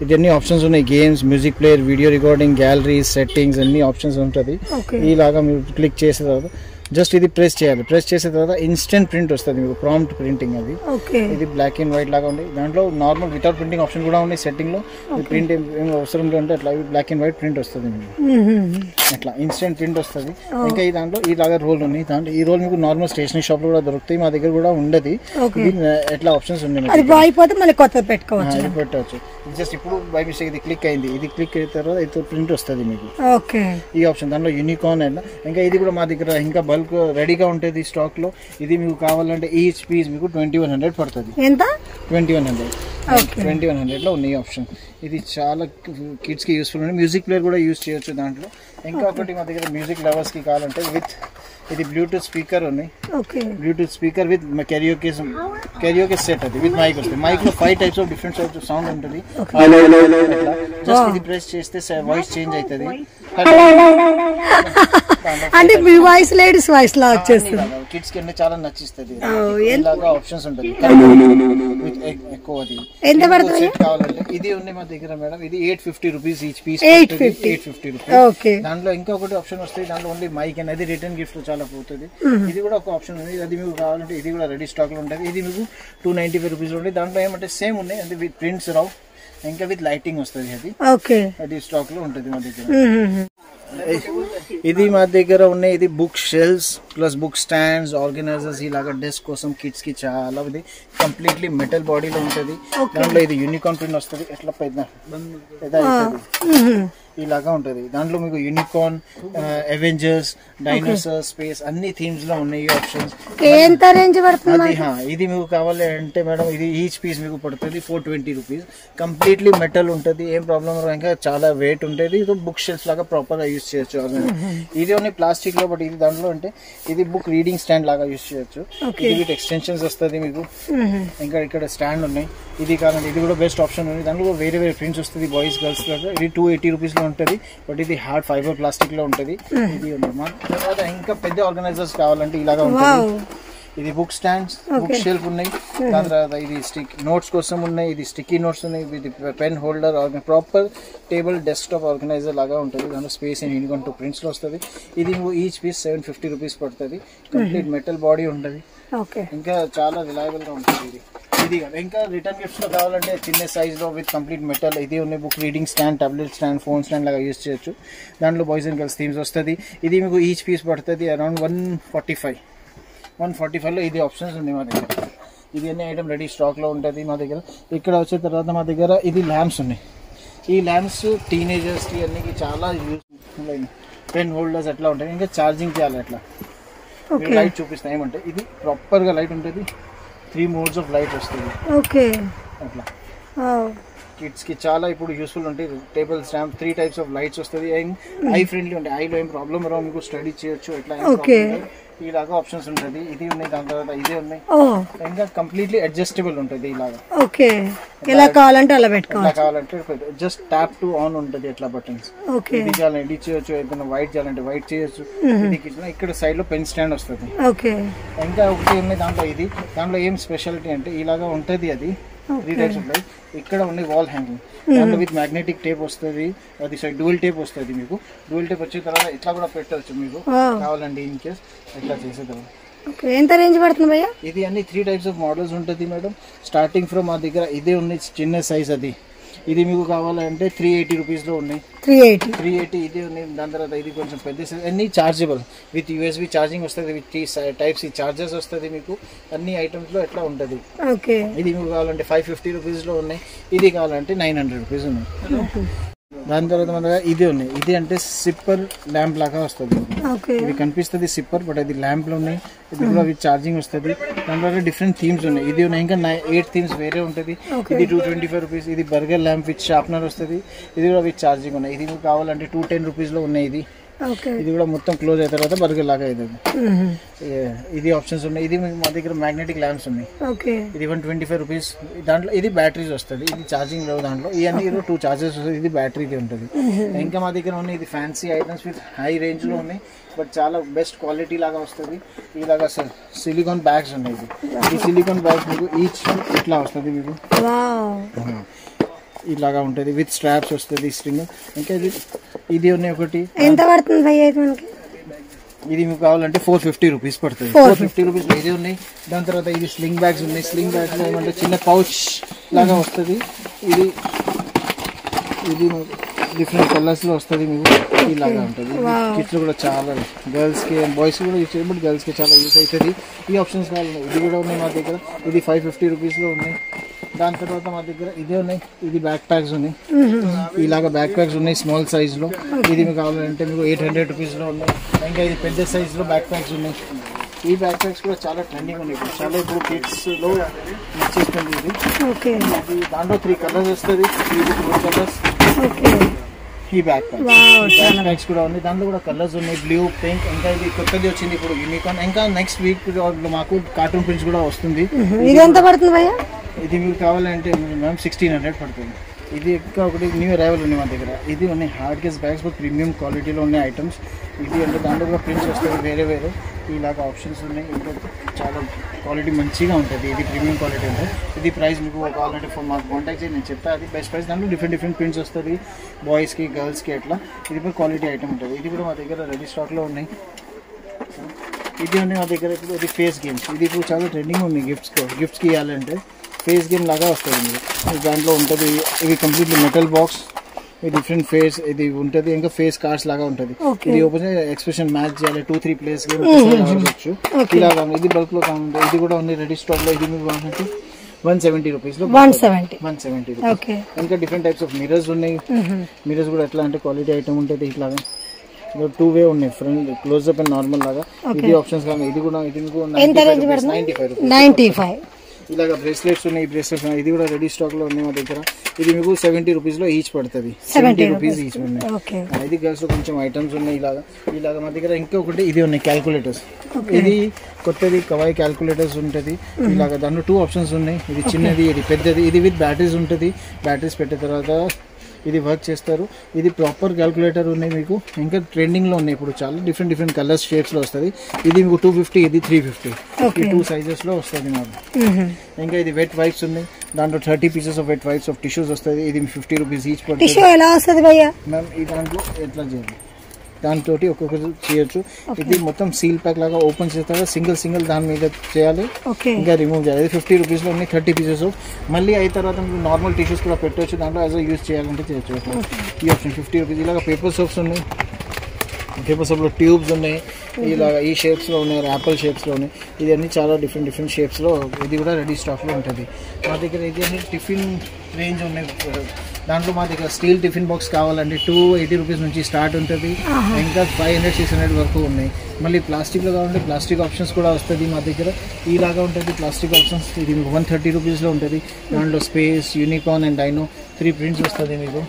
ఇది అన్ని ఆప్షన్స్ ఉన్నాయి games music player video recording gallery settings అన్ని ఆప్షన్స్ ఉంటుంది ఇలాగా మీరు క్లిక్ చేసిన తర్వాత జస్ట్ ఇది ప్రెస్ చేయాలి ప్రెస్ చేసిన తర్వాత ఇన్స్టెంట్ ప్రింట్ వస్తుంది మీకు ప్రాంప్ట్ ప్రింటింగ్ అది ఇది బ్లాక్ అండ్ వైట్ లాగా ఉంది దాంట్లో నార్మల్ వితౌట్ ప్రింటింగ్ ఆప్షన్ కూడా ఉంది సెట్టింగ్ లో ప్రింట్ ఏం అవసరం లేదంటే అట్లా బ్లాక్ అండ్ వైట్ ప్రింట్ వస్తుంది అట్లా ఇన్స్టెంట్ ప్రింట్ వస్తుంది ఇంకా ఈ దాంట్లో ఇలాగా రోల్ ఉన్నాయి దాంట్లో ఈ రోల్ మీకు నార్మల్ స్టేషనరీ షాప్ లో కూడా దొరుకుతాయి మా దగ్గర కూడా ఉండదు ఎట్లా ఆప్షన్స్ ఉన్నాయి పెట్టవచ్చు జస్ట్ ఇప్పుడు బై మిస్టేక్ ఇది క్లిక్ అయింది ఇది క్లిక్ అయిన తర్వాత అయితే ప్రింట్ వస్తుంది మీకు ఈ ఆప్షన్ దాంట్లో యూనికార్న్ అండ్ ఇంకా ఇది కూడా మా దగ్గర ఇంకా బల్క్ రెడీగా ఉంటుంది స్టాక్ లో ఇది మీకు కావాలంటే ఈచ్ పీస్ మీకు 2100 పడుతుంది 2100 లో ఉన్నాయి ఆప్షన్ ఇది చాలా కిడ్స్ కి యూస్ఫుల్ ఉంది మ్యూజిక్ ప్లేయర్ కూడా యూజ్ చేయొచ్చు దాంట్లో ఇంకా ఒకటి మా దగ్గర మ్యూజిక్ లవర్స్ కి కావాలంటే విత్ ఇది బ్లూటూత్ స్పీకర్ ఉన్నాయి బ్లూటూత్ స్పీకర్ విత్ కెరియోకే సెట్ అది విత్ మైక్ వస్తుంది మైక్ లో 5 types of different types of sound ఉంటుంది జస్ట్ ఇది ప్రెస్ చేస్తే వాయిస్ చేంజ్ అవుతుంది అంటే మీ వాయిస్ లేడీస్ వాయిస్ లా వచ్చేస్తుంది. కిడ్స్ కి చాలా నచ్చిస్తుంది. ఆప్షన్స్ ఉంటుంది ఎక్కువ. ఎంత పడుతుంది కావాలంటే ఇది ఉంది మా దగ్గర మేడం. ఇది 850 రూపీస్ ఈచ్ పీస్. 850 రూపీస్. దాంట్లో ఇంకా ఒకటి ఆప్షన్ వస్తుంది. దాంట్లో ఓన్లీ మైక్ అనేది రిటర్న్ గిఫ్ట్ చాలా పోతుంది. ఇది కూడా ఒక ఆప్షన్ ఉంది. అది మీకు కావాలంటే ఇది కూడా రెడీ స్టాక్ లో ఉంటుంది. ఇది మీకు 295 రూపీస్ ఉంటుంది. దాంట్లో ఏమంటే సేమ్ ఉన్నాయి అంటే విత్ ప్రింట్స్ రావు, ఇంకా విత్ లైటింగ్ వస్తుంది. అది స్టాక్ లో ఉంటుంది మా దగ్గర. ఇది మా దగ్గర ఉన్నాయి. ఇది book shelves plus book stands, organisers, ఇలాగా డెస్క్ కోసం కిడ్స్ కి చాలా. ఇది కంప్లీట్లీ మెటల్ బాడీలో ఉంటుంది. దాంట్లో ఇది యూనికార్న్ ప్రింట్ వస్తుంది. ఎట్లా పెద్ద ఇలాగా ఉంటుంది. దాంట్లో మీకు యూనికార్న్, అవెంజర్స్, డైనోసార్, స్పేస్ అన్ని థీమ్స్ లో ఉన్నాయి ఆప్షన్స్. ఎంత రేంజ్ పడుతుంది? ఇది మీకు కావాలి అంటే మేడం ఇది ఈచ్ పీస్ మీకు పడుతుంది 420 రూపీస్. కంప్లీట్లీ మెటల్ ఉంటుంది. ఏం ప్రాబ్లం ఇంకా చాలా వెయిట్ ఉంటుంది. ఇది బుక్ షెల్ఫ్ లాగా ప్రాపర్ గా యూజ్ చేయొచ్చు. ఇది ఓన్లీ ప్లాస్టిక్ లో, బట్ ఇది దాంట్లో అంటే ఇది బుక్ రీడింగ్ స్టాండ్ లాగా యూజ్ చేయొచ్చు. ఇది విత్ ఎక్స్టెన్షన్స్ వస్తుంది మీకు. ఇంకా ఇక్కడ స్టాండ్ ఉన్నాయి. ఇది కాదండి, ఇది కూడా బెస్ట్ ఆప్షన్ ఉంది. దాంట్లో వేరే వేరే ప్రింట్స్ వస్తుంది బాయ్స్ గర్ల్స్ లాగా. ఇది 280 రూపీస్ లో ఉంటుంది, బట్ ఇది హార్డ్ ఫైబర్ ప్లాస్టిక్ లో ఉంటుంది. ఇది ఉంది. తర్వాత ఇంకా పెద్ద ఆర్గనైజర్స్ కావాలంటే ఇలాగా ఉంటుంది. ఇది బుక్ స్టాండ్స్, బుక్ షెల్ఫ్ ఉన్నాయి. దాని తర్వాత ఇది నోట్స్ కోసం ఉన్నాయి. ఇది స్టిక్కీ నోట్స్ ఉన్నాయి. ఇది pen holder, proper table desktop organiser లాగా ఉంటుంది. దాంట్లో స్పేస్ అండ్ యూనికార్న్ 2 ప్రింట్స్ లో వస్తుంది. ఇది ఈచ్ పీస్ 750 రూపీస్ పడుతుంది. కంప్లీట్ మెటల్ బాడీ ఉంటుంది. ఇంకా చాలా రిలయబుల్ గా ఉంటుంది. ఇది ఇంకా రిటర్న్ గిఫ్ట్స్ లో కావాలంటే చిన్న సైజ్ లో విత్ కంప్లీట్ మెటల్ ఇది ఉన్నాయి. Book reading stand, tablet stand, phone stand లాగా యూజ్ చేయొచ్చు. దాంట్లో బాయ్స్ అండ్ గర్ల్స్ థీమ్స్ వస్తుంది. ఇది మీకు ఈచ్ పీస్ పడుతుంది అరౌండ్ 145 లో. ఇది ఆప్షన్స్ ఉంది మా దగ్గర. ఇది అన్ని ఐటమ్ రెడీ స్టాక్ లో ఉంటుంది మా దగ్గర. ఇక్కడ వచ్చిన తర్వాత మా దగ్గర ఇది ల్యాంప్స్ ఉన్నాయి. ఈ ల్యాంప్స్ టీనేజర్స్ కి అన్నికి చాలా యూజ్. పెన్ హోల్డర్స్ ఎట్లా ఉంటాయి, ఇంకా ఛార్జింగ్ చేయాలి. అట్లా లైట్ చూపిస్తాయి. ఏమంటే ఇది ప్రాపర్ గా లైట్ ఉంటుంది. 3 మోడ్స్ ఆఫ్ లైట్ వస్తుంది. అట్లా కిడ్స్ కి చాలా ఇప్పుడు యూస్ఫుల్ ఉంటాయి. Table stamp 3 types of lights వస్తుంది. ఐ ఫ్రెండ్లీ ఉంటాయి. ఐలో ఏం ప్రాబ్లమ్ రావు, మీకు స్టడీ చేయొచ్చు. ఎట్లా ఇలాగా ఆప్షన్స్ ఉంటుంది. ఇది ఉన్నాయి. దాని తర్వాత ఇదే ఉన్నాయి. ఇంకా కంప్లీట్లీ అడ్జస్టబుల్ ఉంటుంది. ఇలాగా ఎలా కావాలంటే అలా పెట్టుకోవాలి. కావాలంటే జస్ట్ ట్యాప్ టు ఆన్ ఉంటుంది. ఎట్లా బటన్స్. ఇది చేయాలంటే ఇది చేయొచ్చు. ఏదైనా వైట్ చేయాలంటే వైట్ చేయొచ్చు. ఇక్కడ సైడ్ లో పెన్ స్టాండ్ వస్తుంది. ఇంకా ఒకటి ఉన్నాయి. దాంట్లో ఏం స్పెషాలిటీ అంటే ఇలాగా ఉంటుంది. అది 3 టైప్స్ ఉంటాయి. ఇక్కడ ఉన్నాయి వాల్ హ్యాంగింగ్. దాంట్లో విత్ మ్యాగ్నెటిక్ టేప్ వస్తుంది. అది సైడ్ డ్యూయల్ టేప్ వస్తుంది. మీకు డ్యూయల్ టేప్ వచ్చిన తర్వాత ఇట్లా కూడా పెట్టవచ్చు. మీకు కావాలండి ఇన్ కేస్ ఇట్లా చేసే తర్వాత. ఎంత రేంజ్ పడుతుంది భయ్యా? ఇది అన్ని 3 టైప్స్ ఆఫ్ మోడల్స్ ఉంటుంది మేడం. స్టార్టింగ్ ఫ్రమ్ మా దగ్గర ఇదే ఉన్నాయి చిన్న సైజ్. అది ఇది మీకు కావాలంటే 380 రూపీస్ లో ఉన్నాయి. 380 ఇది ఉన్నాయి. దాని తర్వాత ఇది కొంచెం పెద్ద సైజ్. అన్ని చార్జబుల్ విత్ USB ఛార్జింగ్ వస్తుంది. విత్ టైప్ సి చార్జర్స్ వస్తుంది. మీకు అన్ని ఐటమ్స్ లో ఎట్లా ఉంటుంది. ఇది మీకు కావాలంటే 550 రూపీస్ లో ఉన్నాయి. ఇది కావాలంటే 900 రూపీస్ ఉన్నాయి. దాని తర్వాత మన ఇది ఉన్నాయి. ఇది అంటే సిప్పర్ ల్యాంప్ లాగా వస్తుంది. ఇది కనిపిస్తుంది సిప్పర్, బట్ అది ల్యాంప్ లో ఉన్నాయి. ఇది కూడా విత్ ఛార్జింగ్ వస్తుంది. దాంట్లో డిఫరెంట్ థీమ్స్ ఉన్నాయి. ఇది ఉన్నాయి. ఇంకా 8 థీమ్స్ వేరే ఉంటుంది. ఇది 225 రూపీస్. ఇది బర్గర్ ల్యాంప్ విత్ షార్ప్నర్ వస్తుంది. ఇది కూడా విత్ ఛార్జింగ్ ఉన్నాయి. ఇది మీకు కావాలంటే 210 రూపీస్ లో ఉన్నాయి. ఇది కూడా మొత్తం క్లోజ్ అయిన తర్వాత బర్గర్ లాగా అవుతుంది. ఇది ఆప్షన్స్ ఉన్నాయి. ఇది మా దగ్గర మ్యాగ్నెటిక్ ల్యాంప్స్ ఉన్నాయి. ఇది 125 రూపీస్. దాంట్లో ఇది బ్యాటరీస్ వస్తుంది. ఇది ఛార్జింగ్ లేవు. దాంట్లో ఇవన్నీ 2 చార్జెస్ వస్తుంది. ఇది బ్యాటరీది ఉంటుంది. ఇంకా మా దగ్గర ఉన్నాయి. ఇది fancy items with high range లో ఉన్నాయి, బట్ చాలా బెస్ట్ క్వాలిటీ లాగా వస్తుంది. ఇలాగా సిలికాన్ బ్యాగ్స్ ఉన్నాయి. ఈ సిలికాన్ బ్యాగ్స్ మీకు ఈచ్ ఇట్లా వస్తుంది. మీకు ఇలాగా ఉంటుంది. విత్ స్ట్రాప్స్ వస్తుంది. స్ట్రింగ్. ఇంకా ఇది ఉన్నాయి. ఒకటి ఎంత పడుతుంది భయ్యా? ఇది మీకు కావాలంటే 450 రూపీస్ పడుతుంది. 450 రూపీస్ ఇది ఉన్నాయి. దాని తర్వాత ఇది స్లింగ్ బ్యాగ్స్ ఉన్నాయి. స్లింగ్ బ్యాగ్స్ ఏమంటే చిన్న పౌచ్ లాగా వస్తుంది. ఇది డిఫరెంట్ కలర్స్ లో వస్తుంది. మీకు ఇలాగా ఉంటుంది. కిడ్స్ కూడా చాలా గర్ల్స్ కి బాయ్స్ కూడా యూజ్ చేయబట్టి గర్ల్స్ కి చాలా యూజ్ అవుతుంది. ఈ ఆప్షన్స్ కావాలి. ఇది కూడా ఉన్నాయి మా దగ్గర. ఇది 550 రూపీస్ లో ఉన్నాయి. దాని తర్వాత మా దగ్గర ఇదే ఉన్నాయి. ఇది బ్యాక్ ప్యాక్స్ ఉన్నాయి. ఇలాగా బ్యాక్ ప్యాక్స్ ఉన్నాయి స్మాల్ సైజ్ లో. ఇది మీకు కావాలంటే మీకు 800 రూపీస్ లో ఉన్నాయి. ఇంకా ఇది పెద్ద సైజ్ లో బ్యాక్ ప్యాక్స్ ఉన్నాయి. ఈ బ్యాక్ ప్యాక్స్ కూడా చాలా ట్రెండింగ్ ఉన్నాయి. చాలా ఇప్పుడు కిడ్స్ లో నచ్చేస్తుంది. ఇది దాంట్లో 3 కలర్స్ వస్తుంది. 3 కలర్స్ ఈ బ్యాక్ ప్యాక్స్ కూడా ఉన్నాయి. దాంట్లో కూడా కలర్స్ ఉన్నాయి. Blue, pink. ఇంకా ఇది కొత్తది వచ్చింది ఇప్పుడు యూనికార్న్. ఇంకా నెక్స్ట్ వీక్ మాకు కార్టూన్ ప్రింట్స్ కూడా వస్తుంది. ఇది ఎంత పడుతుంది భయ్యా? ఇది మీకు కావాలంటే మ్యామ్ 1600 పడుతుంది. ఇది ఇంకా ఒకటి న్యూ అరైవల్ ఉన్నాయి మా దగ్గర. ఇది ఉన్నాయి hard case bags but premium క్వాలిటీలో ఉన్నాయి ఐటమ్స్. ఇది అంటే దాంట్లో కూడా ప్రింట్స్ వస్తాయి వేరే వేరే ఇలాగ ఆప్షన్స్ ఉన్నాయి. ఇంకా చాలా క్వాలిటీ మంచిగా ఉంటుంది. ఇది ప్రీమియం క్వాలిటీ ఉంటుంది. ఇది ప్రైస్ మీకు కావాలంటే మాకు కాంటాక్ట్ చేసి నేను చెప్తా. అది బెస్ట్ ప్రైస్. దాంట్లో డిఫరెంట్ ప్రింట్స్ వస్తుంది బాయ్స్కి గర్ల్స్కి అట్లా. ఇది కూడా క్వాలిటీ ఐటమ్ ఉంటుంది. ఇది కూడా మా దగ్గర రెడీ స్టాక్లో ఉన్నాయి. ఇది ఉన్నాయి మా దగ్గర. ఇప్పుడు ఇది ఫేస్ గేమ్స్. ఇది ఇప్పుడు చాలా ట్రెండింగ్ ఉంది. గిఫ్ట్స్కి ఇవ్వాలంటే ఫేస్ గేమ్ లాగా వస్తుంది మీకు. దాంట్లో ఉంటుంది ఇది కంప్లీట్లీ మెటల్ బాక్స్. ఇది డిఫరెంట్ ఫేస్ ఇది ఉంటుంది. ఇంకా ఫేస్ కార్డ్స్ లాగా ఉంటుంది. ఇది ఓపెన్ ఎక్స్ప్రెషన్ మ్యాచ్ చేయాలి 2-3 ప్లేస్ గేమ్ ఆడవచ్చు ఇలాగా. ఇది బల్క్ లో కావాలి. ఇది కూడా ఉంది రెడీ స్టాక్ లో. ఇది మీకు కావాలంటే 170 రూపీస్ లో 170 రూపీస్. ఇంకా డిఫరెంట్ టైప్స్ ఆఫ్ మిరర్స్ ఉన్నాయి. మిరర్స్ కూడా ఎట్లా అంటే క్వాలిటీ ఐటమ్ ఉంటుంది. ఇట్లాగా 2 వే ఉన్నాయి ఫ్రంట్ క్లోజ్అప్ అండ్ నార్మల్ లాగా. ఇది ఆప్షన్స్ కానీ ఇది కూడా ఇది మీకు 95 ఇలాగా బ్రేస్లెట్స్ ఉన్నాయి. ఈ బ్రేస్లెట్స్ ఉన్నాయి. ఇది కూడా రెడీ స్టాక్ లో ఉన్నాయి మా దగ్గర. ఇది మీకు 70 రూపీస్ లో ఈచ్ పడుతుంది. 70 రూపీస్ ఈచ్ ఉన్నాయి. ఇది గర్ల్స్ లో కొంచెం ఐటమ్స్ ఉన్నాయి ఇలాగా మా దగ్గర. ఇంకొకటి ఇది ఉన్నాయి క్యాల్కులేటర్స్. ఇది కొత్తది కవాయి క్యాల్కులేటర్స్ ఉంటుంది ఇలాగా. దాంట్లో 2 ఆప్షన్స్ ఉన్నాయి. ఇది చిన్నది ఇది పెద్దది. ఇది విత్ బ్యాటరీస్ ఉంటుంది. బ్యాటరీస్ పెట్టిన తర్వాత ఇది వర్క్ చేస్తారు. ఇది ప్రాపర్ క్యాల్కులేటర్ ఉన్నాయి మీకు. ఇంకా ట్రెండింగ్లో ఉన్నాయి ఇప్పుడు చాలా డిఫరెంట్ కలర్స్ షేప్స్లో వస్తుంది. ఇది మీకు 250 ఇది 350 ఈ 2 సైజెస్లో వస్తుంది మాకు. ఇంకా ఇది వెట్ వైప్స్ ఉన్నాయి. దాంట్లో 30 pieces of wet wipes of tissues వస్తుంది. ఇది 50 రూపీస్ ఈచ్ పడుతుంది. మ్యామ్ ఈ దాంట్లో ఎట్లా చేయాలి దాంతో ఒక్కొక్కరు చేయొచ్చు. ఇది మొత్తం సీల్ ప్యాక్ లాగా ఓపెన్ చేస్తారా సింగిల్ దాని మీద చేయాలి. ఇంకా రిమూవ్ చేయాలి. ఇది 50 రూపీస్ లో ఉన్నాయి 30 పీసెస్. మళ్ళీ అయిన తర్వాత మీరు నార్మల్ టిష్యూస్ కూడా పెట్టవచ్చు. దాంట్లో యాజ్ యూజ్ చేయాలంటే చేయొచ్చు. ఈ ఆప్షన్ 50 రూపీస్. ఇలాగ పేపర్ సోప్స్ ఉన్నాయి. పేపర్ సోప్లో ట్యూబ్స్ ఉన్నాయి. ఇలాగ ఈ షేప్స్లో ఉన్నాయి. యాపిల్ షేప్స్లో ఉన్నాయి. ఇది అన్ని చాలా డిఫరెంట్ షేప్స్లో. ఇది కూడా రెడీ స్టాక్లో ఉంటుంది మా దగ్గర. ఇది అన్ని టిఫిన్ రేంజ్ ఉన్నాయి. దాంట్లో మా దగ్గర స్టీల్ టిఫిన్ బాక్స్ కావాలంటే 280 రూపీస్ నుంచి స్టార్ట్ ఉంటుంది. ఇంకా 500-600 వరకు ఉన్నాయి. మళ్ళీ ప్లాస్టిక్లో కావాలంటే ప్లాస్టిక్ ఆప్షన్స్ కూడా వస్తుంది మా దగ్గర. ఇలాగా ఉంటుంది ప్లాస్టిక్ ఆప్షన్స్. ఇది మీకు 130 రూపీస్లో ఉంటుంది. దాంట్లో space unicorn and dino 3 prints వస్తుంది మీకు.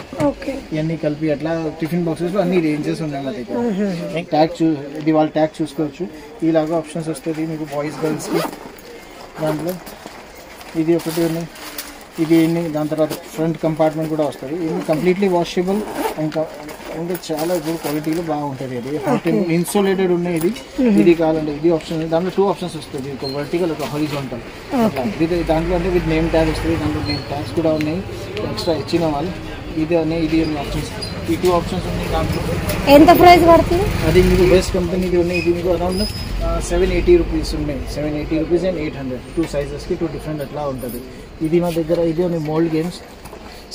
ఇవన్నీ కలిపి అట్లా టిఫిన్ బాక్సెస్లో అన్ని రేంజెస్ ఉన్నాయి మా దగ్గర. ట్యాగ్ ఇది వాళ్ళ ట్యాగ్ చూసుకోవచ్చు. ఇలాగా ఆప్షన్స్ వస్తుంది మీకు బాయ్స్ గర్ల్స్కి. దాంట్లో ఇది ఒకటి ఉన్నాయి. ఇది దాని తర్వాత ఫ్రంట్ కంపార్ట్మెంట్ కూడా వస్తుంది. ఇది కంప్లీట్లీ వాషబుల్. ఇంకా చాలా గుడ్ క్వాలిటీలో బాగుంటుంది. అది ఇన్సులేటెడ్ ఉన్నాయి. ఇది కావాలంటే ఇది ఆప్షన్. దాంట్లో 2 ఆప్షన్స్ వస్తుంది. ఒక వర్టికల్ ఒక హారిజాంటల్. ఇది దాంట్లో అంటే విత్ నేమ్ ట్యాగ్ వస్తుంది. దాంట్లో నేమ్ ట్యాగ్స్ కూడా ఉన్నాయి ఎక్స్ట్రా ఇచ్చిన వాళ్ళు. ఇది ఆప్షన్స్. ఈ 2 ఆప్షన్స్ ఉన్నాయి. దాంట్లో ఎంత ప్రైస్ పడుతుంది? అది మీకు బెస్ట్ కంపెనీది ఉన్నాయి. ఇది మీకు అరౌండ్ 780 రూపీస్ ఉన్నాయి. 780 రూపీస్ అండ్ 800 2 సైజెస్కి 2 డిఫరెంట్ అట్లా ఉంటుంది. ఇది మా దగ్గర. ఇది ఉన్నాయి mould games.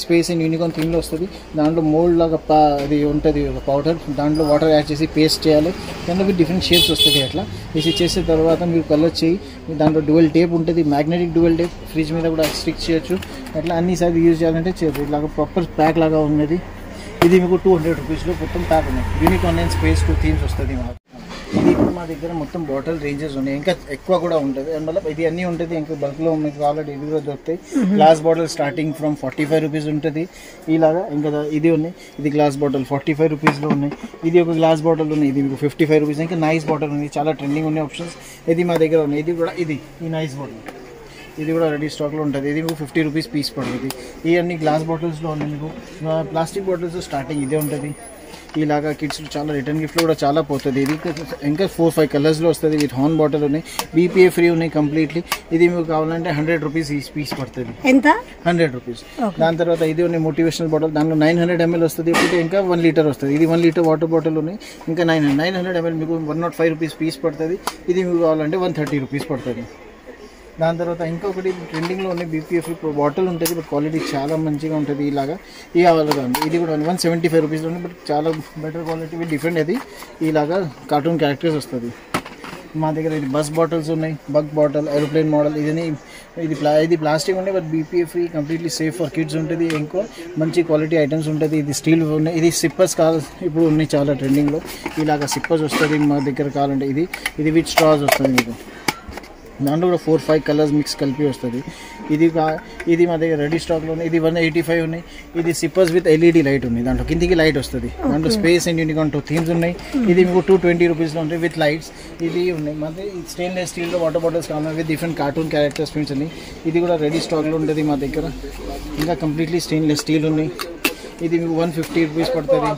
Space and unicorn థీమ్లో వస్తుంది. దాంట్లో మోల్డ్ లాగా అది ఉంటుంది ఒక పౌడర్. దాంట్లో వాటర్ యాడ్ చేసి పేస్ట్ చేయాలి. దాంట్లో డిఫరెంట్ షేప్స్ వస్తుంది. అట్లా వేసి చేసిన తర్వాత మీరు కలర్ చేయి. దాంట్లో డ్యువల్ టేప్ ఉంటుంది. Magnetic dual tape. ఫ్రిడ్జ్ మీద కూడా స్టిక్ చేయొచ్చు. అట్లా అన్ని సార్లు యూజ్ చేయాలంటే చేయొచ్చు. ఇలాగ ప్రాపర్ ప్యాక్ లాగా ఉన్నది. ఇది మీకు 200 రూపీస్లో మొత్తం ప్యాక్ ఉన్నాయి. యూనికార్న్ అండ్ స్పేస్ 2 థీమ్స్ వస్తుంది మాకు. ఇది ఇప్పుడు మా దగ్గర మొత్తం బాటిల్ రేంజెస్ ఉన్నాయి. ఇంకా ఎక్కువ కూడా ఉంటుంది. అందువల్ల ఇది అన్నీ ఉంటుంది. ఇంకా బల్క్లో మీకు కావాలంటే ఇది కూడా దొరుకుతాయి. Glass bottle starting from 45 rupees ఉంటుంది. ఇలాగా ఇంకా ఇది ఉన్నాయి. ఇది గ్లాస్ బాటిల్ 45 రూపీస్లో ఉన్నాయి. ఇది ఒక గ్లాస్ బాటిల్ ఉన్నాయి. ఇది మీకు 55 రూపీస్. ఇంకా నైస్ బాటిల్ ఉంది. చాలా ట్రెండింగ్ ఉన్నాయి ఆప్షన్స్. ఇది మా దగ్గర ఉన్నాయి. ఇది కూడా ఈ నైస్ బాటిల్. ఇది కూడా రెడీ స్టాక్లో ఉంటుంది. ఇది మీకు 50 రూపీస్ పీస్ పడుతుంది. ఇవన్నీ గ్లాస్ బాటిల్స్లో ఉన్నాయి. మీకు ప్లాస్టిక్ బాటిల్స్ స్టార్టింగ్ ఇదే ఉంటుంది. ఇలాగా కిడ్స్ చాలా రిటర్న్ గిఫ్ట్లో కూడా చాలా పోతుంది. ఇది ఇంకా 4-5 కలర్స్లో వస్తుంది. విత్ హార్న్ బాటిల్ ఉన్నాయి. BPA ఫ్రీ ఉన్నాయి కంప్లీట్లీ. ఇది మీకు కావాలంటే 100 రూపీస్ ఈ పీస్ పడుతుంది. ఎంత? 100 రూపీస్. దాని తర్వాత ఇది ఉన్నాయి మోటివేషనల్ బాటిల్. దాంట్లో 900 ml వస్తుంది. ఇప్పుడు ఇంకా 1 లీటర్ వస్తుంది. ఇది 1 లీటర్ వాటర్ బాటిల్ ఉన్నాయి. ఇంకా 900 ml మీకు 105 రూపీస్ పీస్ పడుతుంది. ఇది మీకు కావాలంటే 130 రూపీస్ పడుతుంది. దాని తర్వాత ఇంకొకటి ట్రెండింగ్లో ఉన్నాయి. BPA ఫ్రీ బాటిల్ ఉంటుంది. బట్ క్వాలిటీ చాలా మంచిగా ఉంటుంది. ఇలాగా ఈ అవైలబుల్గా ఉంది. ఇది కూడా 175 రూపీస్లో ఉంది. బట్ చాలా బెటర్ క్వాలిటీ విత్ డిఫరెంట్. అది ఇలాగా కార్టూన్ క్యారెక్టర్స్ వస్తుంది మా దగ్గర. ఇది బస్ బాటిల్స్ ఉన్నాయి. Bug bottle, aeroplane model. ఇది ప్లాస్టిక్ ఉన్నాయి. But BPA free completely safe for kids ఉంటుంది. ఇంకో మంచి క్వాలిటీ ఐటమ్స్ ఉంటుంది. ఇది స్టీల్ ఉన్నాయి. ఇది సిప్పర్స్ ఇప్పుడు ఉన్నాయి చాలా ట్రెండింగ్లో. ఇలాగ సిప్పర్స్ వస్తుంది మా దగ్గర కావాలంటే. ఇది విత్ స్ట్రాస్ వస్తుంది మీకు. దాంట్లో కూడా 4-5 కలర్స్ మిక్స్ కలిపి వస్తుంది. ఇది మా దగ్గర రెడీ స్టాక్లో ఉన్నాయి. ఇది 185 ఉన్నాయి. ఇది సిప్పర్స్ విత్ ఎల్ఈడి లైట్ ఉంది, దాంట్లో కిందికి లైట్ వస్తుంది. దాంట్లో స్పేస్ అండ్ యూనికాన్ 2 థీమ్స్ ఉన్నాయి. ఇది మీకు 220 రూపీస్లో ఉంటాయి విత్ లైట్స్. ఇది ఉన్నాయి మన స్టెయిన్లెస్ స్టీల్లో వాటర్ బాటిల్స్ కావాలి with different cartoon characters prints ఉన్నాయి. ఇది కూడా రెడీ స్టాక్లో ఉంటుంది మా దగ్గర. ఇంకా కంప్లీట్లీ స్టెయిన్లెస్ స్టీల్ ఉన్నాయి. ఇది మీకు 150 రూపీస్ పడుతుంది.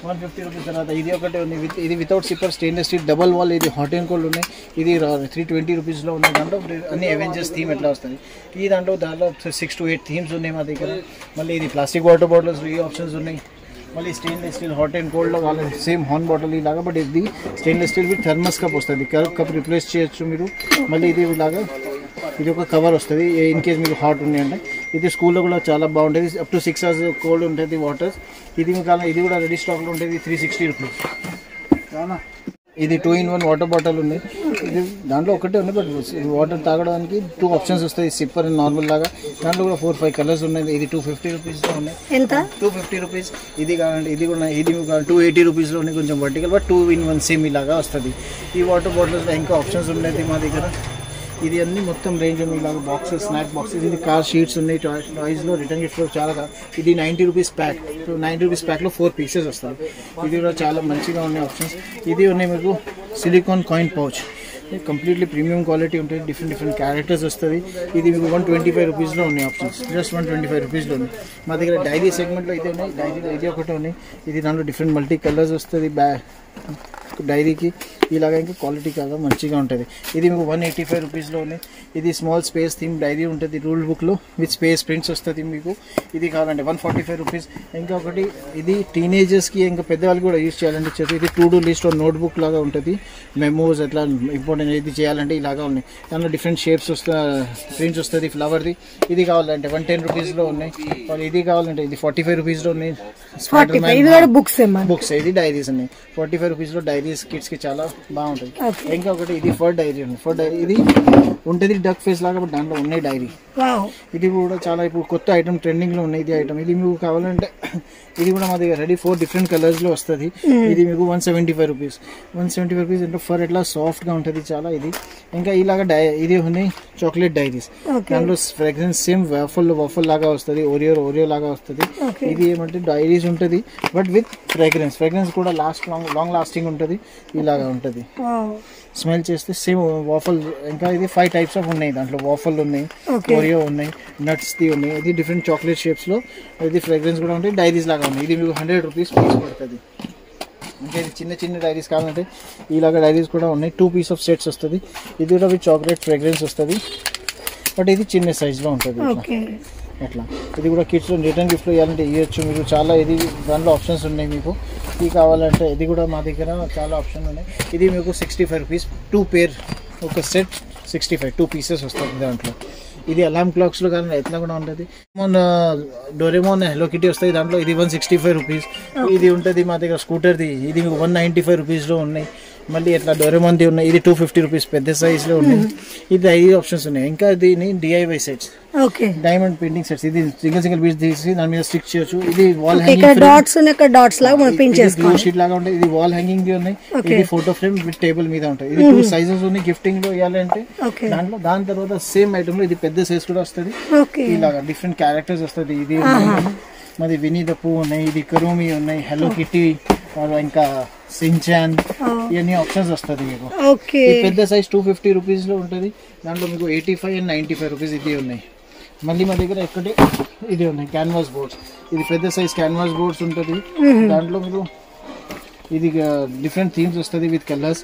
150 రూపీస్ తర్వాత ఇది ఒకటే ఉంది, ఇది without sipper stainless steel double wall. ఇది హాట్ అండ్ కోల్డ్ ఉన్నాయి. ఇది 320 రూపీస్లో ఉన్నాయి. దాంట్లో అన్ని అవెంజర్స్ థీమ్ ఎట్లా వస్తుంది. ఈ దాంట్లో 6 to 8 థీమ్స్ ఉన్నాయి మా దగ్గర. మళ్ళీ ఇది ప్లాస్టిక్ వాటర్ బాటిల్స్ ఈ ఆప్షన్స్ ఉన్నాయి. మళ్ళీ స్టెయిన్లెస్ స్టీల్ హాట్ అండ్ కోల్డ్లో వాళ్ళ సేమ్ హార్న్ బాటిల్ ఇలాగా, బట్ ఇది stainless steel with thermos cup వస్తుంది. కప్ రిప్లేస్ చేయొచ్చు మీరు. మళ్ళీ ఇది ఇలాగా ఇది ఒక కవర్ వస్తుంది ఇన్ కేస్ మీకు హాట్ ఉన్నాయంటే. ఇది స్కూల్లో కూడా చాలా బాగుంటుంది. అప్ టు 6 hours కోల్డ్ ఉంటుంది వాటర్. ఇది ఇది కూడా రెడీ స్టాక్లో ఉంటుంది. 360 రూపీస్. ఇది 2-in-1 వాటర్ బాటిల్ ఉంది. ఇది దాంట్లో ఒకటే ఉంది, బట్ వాటర్ తాగడానికి 2 ఆప్షన్స్ వస్తాయి, సిప్పర్ అండ్ నార్మల్ లాగా. దాంట్లో కూడా 4-5 కలర్స్ ఉన్నాయి. ఇది 250 రూపీస్లో ఉన్నాయి. ఎంత? 250 రూపీస్. ఇది కావాలంటే ఇది కూడా 280 రూపీస్లో ఉన్నాయి. కొంచెం వర్టికల్, బట్ 2-in-1 సేమ్ ఇలాగా వస్తుంది. ఈ వాటర్ బాటిల్స్లో ఇంకా ఆప్షన్స్ ఉన్నాయి మా దగ్గర. ఇది అన్ని మొత్తం రేంజ్ ఉంది. ఇలాగ బాక్సెస్, స్నాక్ బాక్సెస్. ఇది కార్ షీట్స్ ఉన్నాయి. టాయ్స్లో రిటర్న్ గిఫ్ట్లో చాలా. ఇది 90 రూపీస్ ప్యాక్. 90 రూపీస్ ప్యాక్లో 4 పీసెస్ వస్తాయి. ఇది కూడా చాలా మంచిగా ఉన్నాయి ఆప్షన్స్. ఇది ఉన్నాయి మీకు silicon coin pouch. Completely premium quality ఉంటుంది. డిఫరెంట్ క్యారెక్టర్స్ వస్తుంది. ఇది మీకు 125 రూపీస్లో ఉన్నాయి ఆప్షన్స్. జస్ట్ 125 రూపీస్లో ఉన్నాయి మా దగ్గర. డైరీ సెగ్మెంట్లో అయితే ఉన్నాయి. డైరీలో ఇది ఒకటే ఉన్నాయి. ఇది దాంట్లో డిఫరెంట్ మల్టీ కలర్స్ వస్తుంది. డైరీకి ఇలాగా ఇంకా క్వాలిటీ కాగా మంచిగా ఉంటుంది. ఇది మీకు 185 రూపీస్లో ఉన్నాయి. ఇది స్మాల్ స్పేస్ థీమ్ డైరీ ఉంటుంది రూల్ బుక్లో విత్ స్పేస్ ప్రింట్స్ వస్తుంది మీకు. ఇది కావాలంటే 145 రూపీస్. ఇంకా ఒకటి ఇది టీనేజర్స్కి ఇంకా పెద్దవాళ్ళకి కూడా యూజ్ చేయాలంటే ఇది to do list note book లాగా ఉంటుంది. మెమోస్ ఎట్లా ఇంపార్టెంట్ ఇది చేయాలంటే ఇలాగా ఉన్నాయి. దాంట్లో డిఫరెంట్ షేప్స్ ప్రింట్స్ వస్తుంది ఫ్లవర్ది. ఇది కావాలంటే 110 రూపీస్లో ఉన్నాయి. ఇది కావాలంటే ఇది 45 రూపీస్లో ఉన్నాయి. బుక్స్ ఇది డైరీస్ ఉన్నాయి. 45 రూపీస్లో డైరీస్ కిడ్స్కి చాలా బాగుంటుంది. ఇంకా ఒకటి ఇది ఫర్ డైరీ ఉంది. ఇది ఉంటుంది డక్ ఫేస్ లాగా, బట్ దాంట్లో ఉన్నాయి డైరీ. ఇది కూడా చాలా ఇప్పుడు కొత్త ఐటమ్ ట్రెండింగ్లో ఉన్నాయి. ఇది ఐటమ్ ఇది మీకు కావాలంటే ఇది కూడా మా దగ్గర రెడీ 4 డిఫరెంట్ కలర్స్లో వస్తుంది. ఇది మీకు 175 రూపీస్. 175 రూపీస్ అంటే ఫర్ ఎట్లా సాఫ్ట్గా ఉంటుంది చాలా. ఇది ఇంకా ఇలాగా ఇది ఉన్నాయి చాక్లెట్ డైరీస్. దాంట్లో ఫ్రాగ్రెన్స్ సేమ్ వాఫల్ లాగా వస్తుంది. ఓరియో లాగా వస్తుంది. ఇది ఏమంటే డైరీస్ ఉంటుంది, బట్ విత్ ఫ్రాగ్రెన్స్ కూడా లాంగ్ లాస్టింగ్ ఉంటుంది. ఇలాగా ఉంటుంది. స్మెల్ చేస్తే సేమ్ వాఫల్. ఇంకా ఇది 5 టైప్స్ ఆఫ్ ఉన్నాయి. దాంట్లో వాఫల్ ఉన్నాయి, ఓరియో ఉన్నాయి, నట్స్ది ఉన్నాయి. ఇది డిఫరెంట్ చాక్లెట్ షేప్స్లో. ఇది ఫ్రాగ్రెన్స్ కూడా ఉంటాయి. డైరీస్ లాగా ఉన్నాయి. ఇది మీకు 100 రూపీస్ పీస్ పడుతుంది. ఇంకా ఇది చిన్న డైరీస్ కావాలంటే ఇలాగా డైరీస్ కూడా ఉన్నాయి. 2 పీస్ ఆఫ్ సెట్స్ వస్తుంది. ఇది కూడా విత్ చాక్లెట్ ఫ్రాగ్రెన్స్ వస్తుంది, బట్ ఇది చిన్న సైజ్లో ఉంటుంది అట్లా. ఇది కూడా కిడ్స్ రిటర్న్ గిఫ్ట్లో ఇవ్వాలంటే ఇవ్వచ్చు మీకు. చాలా ఇది దాంట్లో ఆప్షన్స్ ఉన్నాయి మీకు. ఇది కావాలంటే ఇది కూడా మా దగ్గర చాలా ఆప్షన్ ఉన్నాయి. ఇది మీకు 65 రూపీస్ 2 పేర్. ఒక సెట్ 65 2 పీసెస్ వస్తుంది దాంట్లో. ఇది అలారం క్లాక్స్లో కానీ ఎట్లా కూడా ఉంటుంది. డోరేమోన్ హెలో కిటీ వస్తాయి దాంట్లో. ఇది 165 రూపీస్. ఇది ఉంటుంది మా దగ్గర స్కూటర్ది. ఇది మీకు 195 రూపీస్లో ఉన్నాయి. మళ్ళీ ఇట్లా డోరేమోన్ది ఉన్నాయి. ఇది 250 రూపీస్ పెద్ద సైజ్లో ఉన్నాయి. ఇది 5 ఆప్షన్స్ ఉన్నాయి. ఇంకా దీని DIY sets, diamond painting sets. ఇది సింగిల్ పీస్ తీసి దాని మీద స్టిక్ చేయొచ్చు. ఇది వాల్ హ్యాంగింగ్ షీట్ లాగా ఉంటుంది. ఇది వాల్ హ్యాంగింగ్ ఉన్నాయి. ఇది ఫోటో ఫ్రేమ్ విత్ టేబుల్ మీద ఉంటుంది. ఇది 2 సైజెస్ ఉన్నాయి. గిఫ్టింగ్ లో ఇవ్వాలంటే దాంట్లో. దాని తర్వాత సేమ్ ఐటమ్ లో ఇది పెద్ద సైజ్ కూడా వస్తుంది. ఇలాగా డిఫరెంట్ క్యారెక్టర్స్ వస్తుంది. ఇది మరి వినీ ద పూ ఉన్నాయి. ఇది కరూమి ఉన్నాయి, హెలో కిటీ, ఇంకా సించాన్, ఇవన్నీ ఆప్షన్స్ వస్తుంది మీకు. పెద్ద సైజ్ 250 రూపీస్లో ఉంటుంది. దాంట్లో మీకు 85 and 95 రూపీస్ ఇది ఉన్నాయి. మళ్ళీ మా దగ్గర ఎక్కడే ఇది ఉన్నాయి క్యాన్వాస్ బోర్డ్స్. ఇది పెద్ద సైజ్ క్యాన్వాస్ బోర్డ్స్ ఉంటుంది. దాంట్లో మీరు ఇది డిఫరెంట్ థీమ్స్ వస్తుంది విత్ కలర్స్.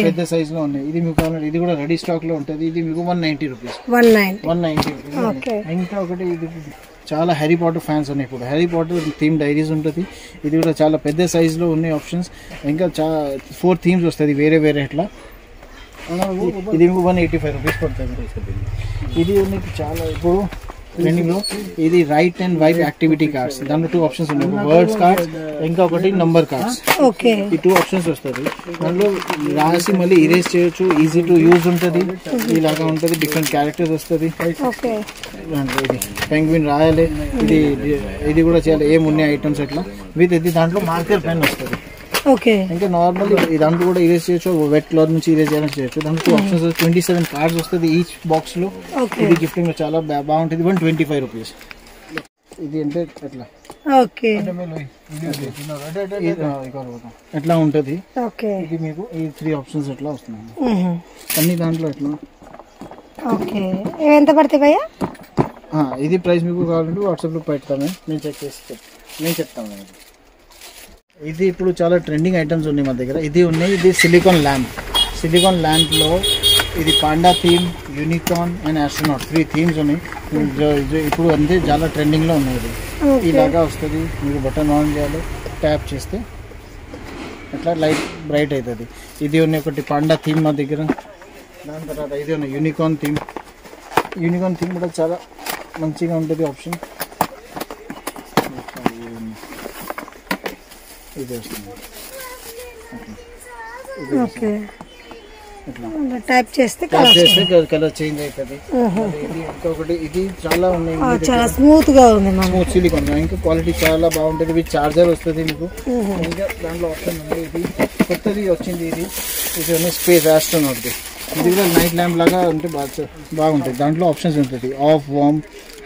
పెద్ద సైజ్ లో ఉన్నాయి. ఇది మీకు కావాలంటే ఇది కూడా రెడీ స్టాక్ లో ఉంటుంది. ఇది మీకు 190 రూపీస్. 190 రూపీస్. ఇంకా ఒకటి ఇది చాలా హ్యారీ పాటర్ ఫ్యాన్స్ ఉన్నాయి. ఇప్పుడు హ్యారీ పాటర్ థీమ్ డైరీస్ ఉంటుంది. ఇది కూడా చాలా పెద్ద సైజ్ లో ఉన్నాయి ఆప్షన్స్. ఇంకా 4 థీమ్స్ వస్తుంది వేరే ఎట్లా. ఇది మీకు 185 రూపీస్ పడుతుంది. ఇది మీకు చాలా ఇప్పుడు ట్రెండింగ్లో. ఇది write and wipe activity cards. దాంట్లో 2 ఆప్షన్స్ ఉన్నాయి. వర్డ్స్ కార్డ్స్, ఇంకా ఒకటి నంబర్ కార్డ్స్. ఈ 2 ఆప్షన్స్ వస్తుంది. దాంట్లో రాసి మళ్ళీ ఇరేజ్ చేయొచ్చు. ఈజీ టు యూజ్ ఉంటుంది. ఇలాగా ఉంటుంది. డిఫరెంట్ క్యారెక్టర్స్ వస్తుంది. ఇది పెంగ్విన్ రాయాలి. ఇది కూడా చేయాలి. ఏమున్నాయి ఐటమ్స్ ఎట్లా విత్ ఇది. దాంట్లో మార్కర్ పెన్ వస్తుంది. ఓకే ఇంకా నార్మల్ దాంట్లో కూడా ఇరేజ్ చేయొచ్చు, వెట్ క్లాత్ నుంచి ఇరేజ్ చేయాలని చేయొచ్చు. దాంట్లో 2 ఆప్షన్స్ 27 కార్డ్స్ వస్తుంది ఈచ్ బాక్స్ లో. ఇది గిఫ్టింగ్ లో చాలా బాగుంటుంది. 125 రూపీస్. ఇది అంటే ఎట్లా ఓకే ఎట్లా ఉంటది. ఓకే ఇది మీకు ఈ 3 ఆప్షన్స్ ఎట్లా వస్తున్నాయి అన్ని దాంట్లో ఎట్లా. ఓకే ఎంత పడతాయి భయ్యా? ఇది ప్రైస్ మీకు కావాలంటే వాట్సాప్ లో పెడతాను, నేను చెక్ చేసి నేను చెప్తాను. ఇది ఇప్పుడు చాలా ట్రెండింగ్ ఐటమ్స్ ఉన్నాయి మా దగ్గర. ఇది ఉన్నాయి, ఇది సిలికాన్ ల్యాంప్. సిలికాన్ ల్యాంప్ లో ఇది panda theme, unicorn and astronaut 3 themes ఉన్నాయి. ఇప్పుడు అంతే చాలా ట్రెండింగ్ లో ఉన్నాయి. ఇది ఇలాగా వస్తుంది, మీరు బటన్ ఆన్ చేయాలి, ట్యాప్ చేస్తే అట్లా లైట్ బ్రైట్ అవుతుంది. ఇది ఉన్నాయి ఒకటి పాండా థీమ్ మా దగ్గర. దాని తర్వాత ఇది ఉన్నాయి యూనికార్న్ థీమ్. యూనికార్న్ థీమ్ కూడా చాలా మంచిగా ఉంటుంది ఆప్షన్. ఇది వస్తుంది ఓకే ఇట్లా టైప్ చేస్తే కలర్ చేంజ్ అవుతుంది. ఇది ఇంకొకటి ఇది చాలా ఉన్నాయి, చాలా స్మూత్ గా ఉంది. స్మూత్ సిలికాన్ ఇంకా క్వాలిటీ చాలా బాగుంటుంది. ఇది చార్జర్ వస్తుంది మీకు. ఇంకా దాంట్లో ఆప్షన్ ఉంది. ఇది కొత్తది వచ్చింది. ఇది స్పేస్ ఆస్ట్రోనాట్. ఇది కూడా నైట్ ల్యాంప్ లాగా ఉంటే బాగుంటుంది. దాంట్లో ఆప్షన్స్ ఉంటుంది, ఆఫ్, వార్మ్,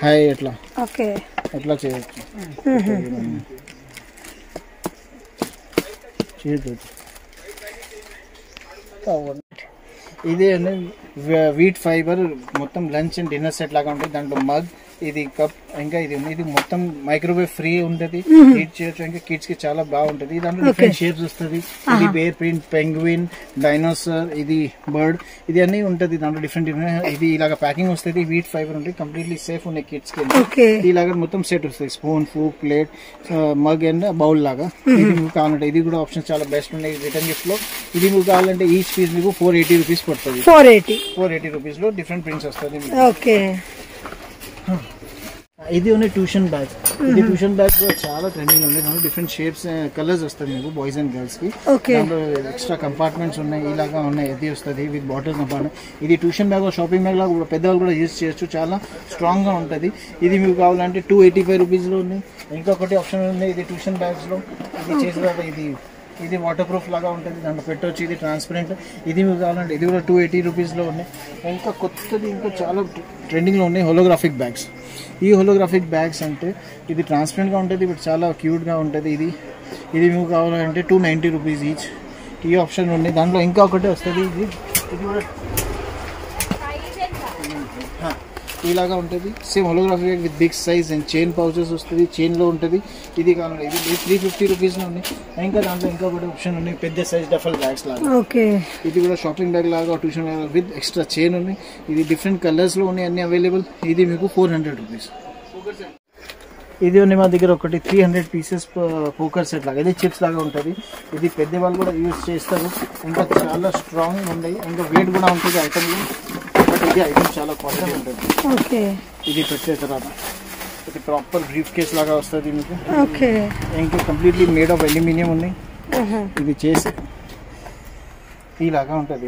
హై అట్లా అట్లా చేయొచ్చు. ఇది వీట్ ఫైబర్ మొత్తం లంచ్ అండ్ డిన్నర్ సెట్ లాగా ఉంటుంది. దాంట్లో మగ్, ఇది కప్, ఇంకా ఇది మొత్తం మైక్రోవేవ్ ఫ్రీ ఉంటుంది, హీట్ చేయొచ్చు. ఇంకా కిడ్స్ కి చాలా బాగుంటుంది. దాంట్లో డిఫరెంట్ షేప్స్ వస్తుంది. ఇది బేర్ ప్రింట్, పెంగ్విన్, డైనోసార్, ఇది బర్డ్, ఇది అన్ని ఉంటుంది. దాంట్లో డిఫరెంట్ ఇది ఇలాగా ప్యాకింగ్ వస్తుంది. వీట్ ఫైబర్ ఉంటుంది, కంప్లీట్లీ సేఫ్ ఉన్నాయి కిడ్స్ కి. ఇలాగా మొత్తం సెట్ వస్తుంది, spoon, fork, plate, mug and bowl లాగా. ఇది మీకు కావాలంటే ఇది కూడా ఆప్షన్ చాలా బెస్ట్ ఉన్నాయి రిటర్న్ గిఫ్ట్ లో. ఇది మీకు కావాలంటే ఈచ్ పీస్ మీకు 480 రూపీస్ పడుతుంది. 480 రూపీస్ లో డిఫరెంట్ ప్రింట్స్ వస్తుంది. ఇది ఉన్నాయి ట్యూషన్ బ్యాగ్స్. ఇది ట్యూషన్ బ్యాగ్స్ చాలా ట్రెండింగ్ ఉన్నాయి. డిఫరెంట్ షేప్స్, కలర్స్ వస్తాయి మీకు బాయ్స్ అండ్ గర్ల్స్ కి. దాంట్లో ఎక్స్ట్రా కంపార్ట్మెంట్స్ ఉన్నాయి, ఇలాగా ఉన్నాయి. ఇది వస్తుంది విత్ బాటిల్ కంపార్ట్మెంట్. ఇది ట్యూషన్ బ్యాగ్, షాపింగ్ బ్యాగ్ లాగా పెద్దవాళ్ళు కూడా యూజ్ చేయొచ్చు, చాలా స్ట్రాంగ్ గా ఉంటుంది. ఇది మీకు కావాలంటే 285 రూపీస్ లో ఉంది. ఇంకొకటి ఆప్షన్ ఉంది, ఇది ట్యూషన్ బ్యాగ్స్ లో. ఇది చేసిన ఇది వాటర్ ప్రూఫ్ లాగా ఉంటుంది, దాంట్లో పెట్టవచ్చు. ఇది ట్రాన్స్పరెంట్. ఇది మీకు కావాలంటే ఇది కూడా 280 రూపీస్లో ఉన్నాయి. ఇంకా కొత్తది ఇంకా చాలా ట్రెండింగ్లో ఉన్నాయి హోలోగ్రాఫిక్ బ్యాగ్స్. ఈ హోలోగ్రాఫిక్ బ్యాగ్స్ అంటే ఇది ట్రాన్స్పరెంట్గా ఉంటుంది, బట్ చాలా క్యూట్గా ఉంటుంది. ఇది మీకు కావాలంటే 290 రూపీస్ ఈచ్. ఈ ఆప్షన్ ఉన్నాయి. దాంట్లో ఇంకా ఒకటి వస్తుంది, ఇది కూడా ఇలాగా ఉంటుంది. Same holography with big size and chain pouches వస్తుంది, చైన్లో ఉంటుంది. ఇది కావాలి, ఇది 350 రూపీస్లో ఉంది. ఇంకా దాంట్లో ఇంకా ఒకటి ఆప్షన్ ఉన్నాయి, పెద్ద సైజ్ డఫల్ బ్యాగ్స్ లాగా. ఇది కూడా షాపింగ్ బ్యాగ్ లాగా, tuition bag with extra chain ఉన్నాయి. ఇది డిఫరెంట్ కలర్స్లో ఉన్నాయి, అన్ని అవైలబుల్. ఇది మీకు 400 రూపీస్. ఇది ఉంది మా దగ్గర ఒకటి 300 పీసెస్ పోకర్ సెట్ లాగా. ఇది చిప్స్ లాగా ఉంటుంది. ఇది పెద్దవాళ్ళు కూడా యూజ్ చేస్తారు. ఇంకా చాలా స్ట్రాంగ్ ఉన్నాయి, ఇంకా వెయిట్ కూడా ఉంటుంది ఐటమ్. బట్ ఇది ఐటమ్ చాలా క్వాలిటీ ఉంటుంది. ఇది పెట్టే తర్వాత ఇది ప్రాపర్ బ్రీఫ్ కేస్ లాగా వస్తుంది మీకు. ఇంకా కంప్లీట్లీ మేడ్ ఆఫ్ అల్యూమినియం ఉన్నాయి. ఇది చేసి ఇలాగా ఉంటుంది.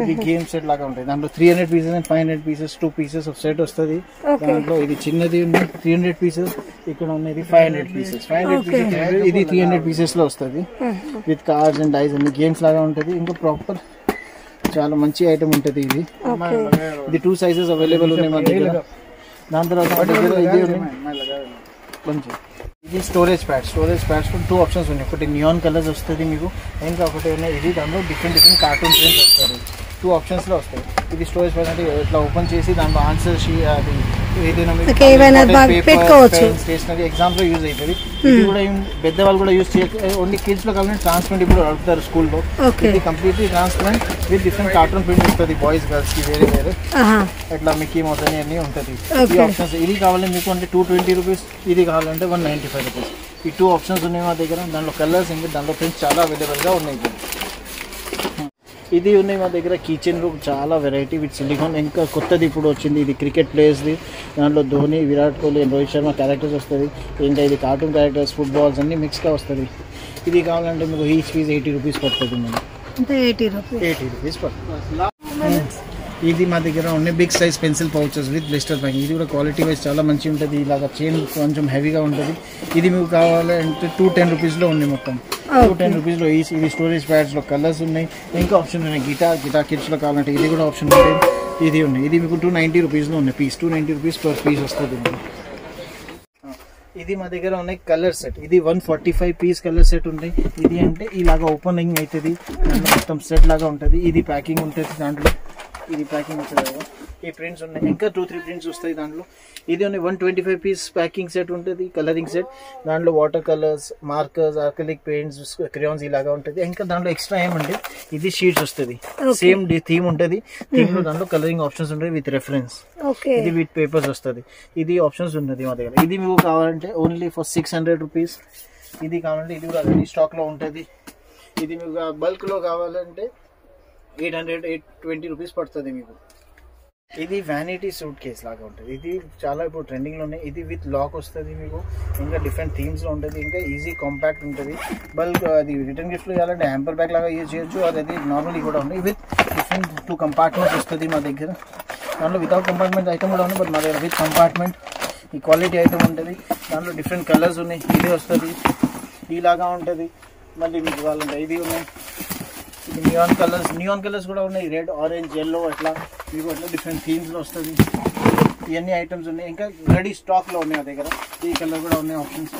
ఇది గేమ్ సెట్ లాగా ఉంటుంది. దాంట్లో 300 pieces and 500 pieces 2 pieces of set వస్తుంది. దాంట్లో ఇది చిన్నది ఉంది 300 పీసెస్, ఇక్కడ ఉన్నది 500 పీసెస్. 500 పీసెస్ ఇది 300 పీసెస్ లో వస్తుంది విత్ కార్డ్స్ అండ్ డైస్ అన్ని గేమ్స్ లాగా ఉంటుంది. ఇంకా ప్రాపర్ చాలా మంచి ఐటమ్ ఉంటుంది. ఇది 2 సైజెస్ అవైలబుల్ ఉన్నాయి మా దగ్గర. దాని తర్వాత ఇది స్టోరేజ్ ప్యాడ్స్ 2 ఆప్షన్స్ ఉన్నాయి. ఒకటి నియాన్ కలర్స్ వస్తుంది మీకు, ఇంకా ఒకటి ఉన్నాయి ఇది దాంట్లో డిఫరెంట్ కార్టూన్ ప్రింట్స్ వస్తుంది. 2 ఆప్షన్స్ లో వస్తాయి. ఇది స్టోరేజ్ ప్యాడ్ అంటే ఇట్లా ఓపెన్ చేసి దాంట్లో ఆన్సర్ అది ఏదైనా స్టేషనరీ ఎగ్జామ్స్ లో యూజ్ అవుతుంది. ఇది కూడా పెద్దవాళ్ళు కూడా యూజ్ చేయొచ్చు. ఓన్లీ కిడ్స్ లో కావాలంటే ట్రాన్స్పరెంట్ ఇప్పుడు అడుగుతారు స్కూల్లో. ఇది completely transparent with different cartoon print వస్తుంది. బాయ్స్ గర్ల్స్ కి వేరే వేరే అట్లా మిక్కీ మౌస్ అని అన్ని ఉంటుంది. ఈ ఆప్షన్స్ ఇది కావాలంటే మీకు అంటే 220 రూపీస్, ఇది కావాలంటే 195 రూపీస్. ఈ 2 ఆప్షన్స్ ఉన్నాయి మా దగ్గర. దాంట్లో కలర్స్ ఇంకా దాంట్లో ప్రింట్స్ చాలా అవైలబుల్ గా ఉన్నాయి. ఇది ఉన్నాయి మా దగ్గర కిచెన్ రూమ్, చాలా వెరైటీ విత్ సిలికాన్. ఇంకా కొత్తది ఇప్పుడు వచ్చింది, ఇది క్రికెట్ ప్లేయర్స్ది. దాంట్లో ధోని, విరాట్ కోహ్లీ అండ్ రోహిత్ శర్మ క్యారెక్టర్స్ వస్తుంది. ఇంకా ఇది కార్టూన్ క్యారెక్టర్స్, ఫుట్బాల్స్ అన్ని మిక్స్గా వస్తుంది. ఇది కావాలంటే మీకు ఈచ్ పీస్ 80 రూపీస్ పడుతుంది. మేము 80 రూపీస్ పడుతుంది. ఇది మా దగ్గర ఉన్నాయి big size pencil pouches with blister packing. ఇది కూడా క్వాలిటీ వైజ్ చాలా మంచిగా ఉంటుంది. ఇలాగా చైన్ కొంచెం హెవీగా ఉంటుంది. ఇది మీకు కావాలంటే 210 రూపీస్లో ఉంది మొత్తం. 210 రూపీస్ లో ఈచ్. ఇది స్టోరేజ్ ప్యాడ్స్ లో కలర్స్ ఉన్నాయి, ఇంకా ఆప్షన్ ఉన్నాయి. గిటార్ కిడ్స్ లో కావాలంటే ఇది కూడా ఆప్షన్ ఉంటాయి. ఇది ఉన్నాయి, ఇది మీకు 290 రూపీస్ లో ఉన్నాయి పీస్. 290 రూపీస్ పర్ పీస్ వస్తుంది. ఇది మా దగ్గర ఉన్నాయి కలర్ సెట్. ఇది 145 పీస్ కలర్ సెట్ ఉన్నాయి. ఇది అంటే ఇలాగా ఓపెనింగ్ అవుతుంది, మొత్తం సెట్ లాగా ఉంటుంది. ఇది ప్యాకింగ్ ఉంటుంది దాంట్లో, ఇది ప్యాకింగ్ ఉంటుంది కదా. ఈ ప్రింట్స్ ఉన్నాయి, ఇంకా 2-3 ప్రింట్స్ వస్తాయి దాంట్లో. ఇది ఉన్నాయి 125 పీస్ ప్యాకింగ్ సెట్ ఉంటుంది, కలరింగ్ సెట్. దాంట్లో water colours, markers, acrylic paints, crayons ఇలాగా ఉంటుంది. ఇంకా దాంట్లో ఎక్స్ట్రా ఏమంటే ఇది షీట్స్ వస్తుంది, సేమ్ థీమ్ ఉంటుంది. థీమ్ లో దాంట్లో కలరింగ్ ఆప్షన్స్ ఉంటాయి విత్ రెఫరెన్స్. ఇది విత్ పేపర్స్ వస్తుంది. ఇది ఆప్షన్స్ ఉన్నది మా దగ్గర. ఇది మీకు కావాలంటే ఓన్లీ ఫర్ 600 రూపీస్. ఇది కావాలంటే ఇది కూడా రెడీ స్టాక్ లో ఉంటుంది. ఇది మీకు బల్క్ లో కావాలంటే 820 రూపీస్ పడుతుంది మీకు. ఇది వ్యానిటీ సూట్ కేస్ లాగా ఉంటుంది. ఇది చాలా ఇప్పుడు ట్రెండింగ్ లో ఉన్నాయి. ఇది విత్ లాక్ వస్తుంది మీకు, ఇంకా డిఫరెంట్ థీమ్స్ లో ఉంటుంది, ఇంకా ఈజీ కాంపాక్ట్ ఉంటుంది. బల్క్ అది రిటర్న్ గిఫ్ట్ లో చేయాలంటే హ్యాంపర్ బ్యాగ్ లాగా యూజ్ చేయొచ్చు. అది నార్మల్ కూడా ఉంది. విత్ డిఫరెంట్ 2 కంపార్ట్మెంట్స్ వస్తుంది మా దగ్గర. దాంట్లో వితౌట్ కంపార్ట్మెంట్ ఐటమ్ కూడా ఉంది, బట్ మా దగ్గర విత్ కంపార్ట్మెంట్ ఈ క్వాలిటీ ఐటమ్ ఉంటుంది. దాంట్లో డిఫరెంట్ కలర్స్ ఉన్నాయి. ఇది వస్తుంది, ఇలాగా ఉంటుంది. మళ్ళీ మీకు కావాలంటే ఇది ఉన్నాయి. ఇది నియాన్ కలర్స్ కూడా ఉన్నాయి, రెడ్, ఆరెంజ్, ఎల్లో, అట్లా మీకు అట్లా డిఫరెంట్ థీమ్స్లో వస్తుంది. ఇవన్నీ ఐటమ్స్ ఉన్నాయి, ఇంకా రెడీ స్టాక్లో ఉన్నాయి మా దగ్గర. ఈ కలర్ కూడా ఉన్నాయి ఆప్షన్స్,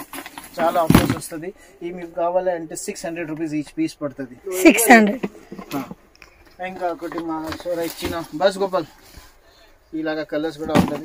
చాలా ఆప్షన్స్ వస్తుంది. ఇవి మీకు కావాలంటే 600 రూపీస్ ఈచ్ పీస్ పడుతుంది. 600. ఇంకా ఒకటి మా సోర ఇచ్చిన బస్ గోపాల్ ఇలాగా కలర్స్ కూడా ఉంటుంది.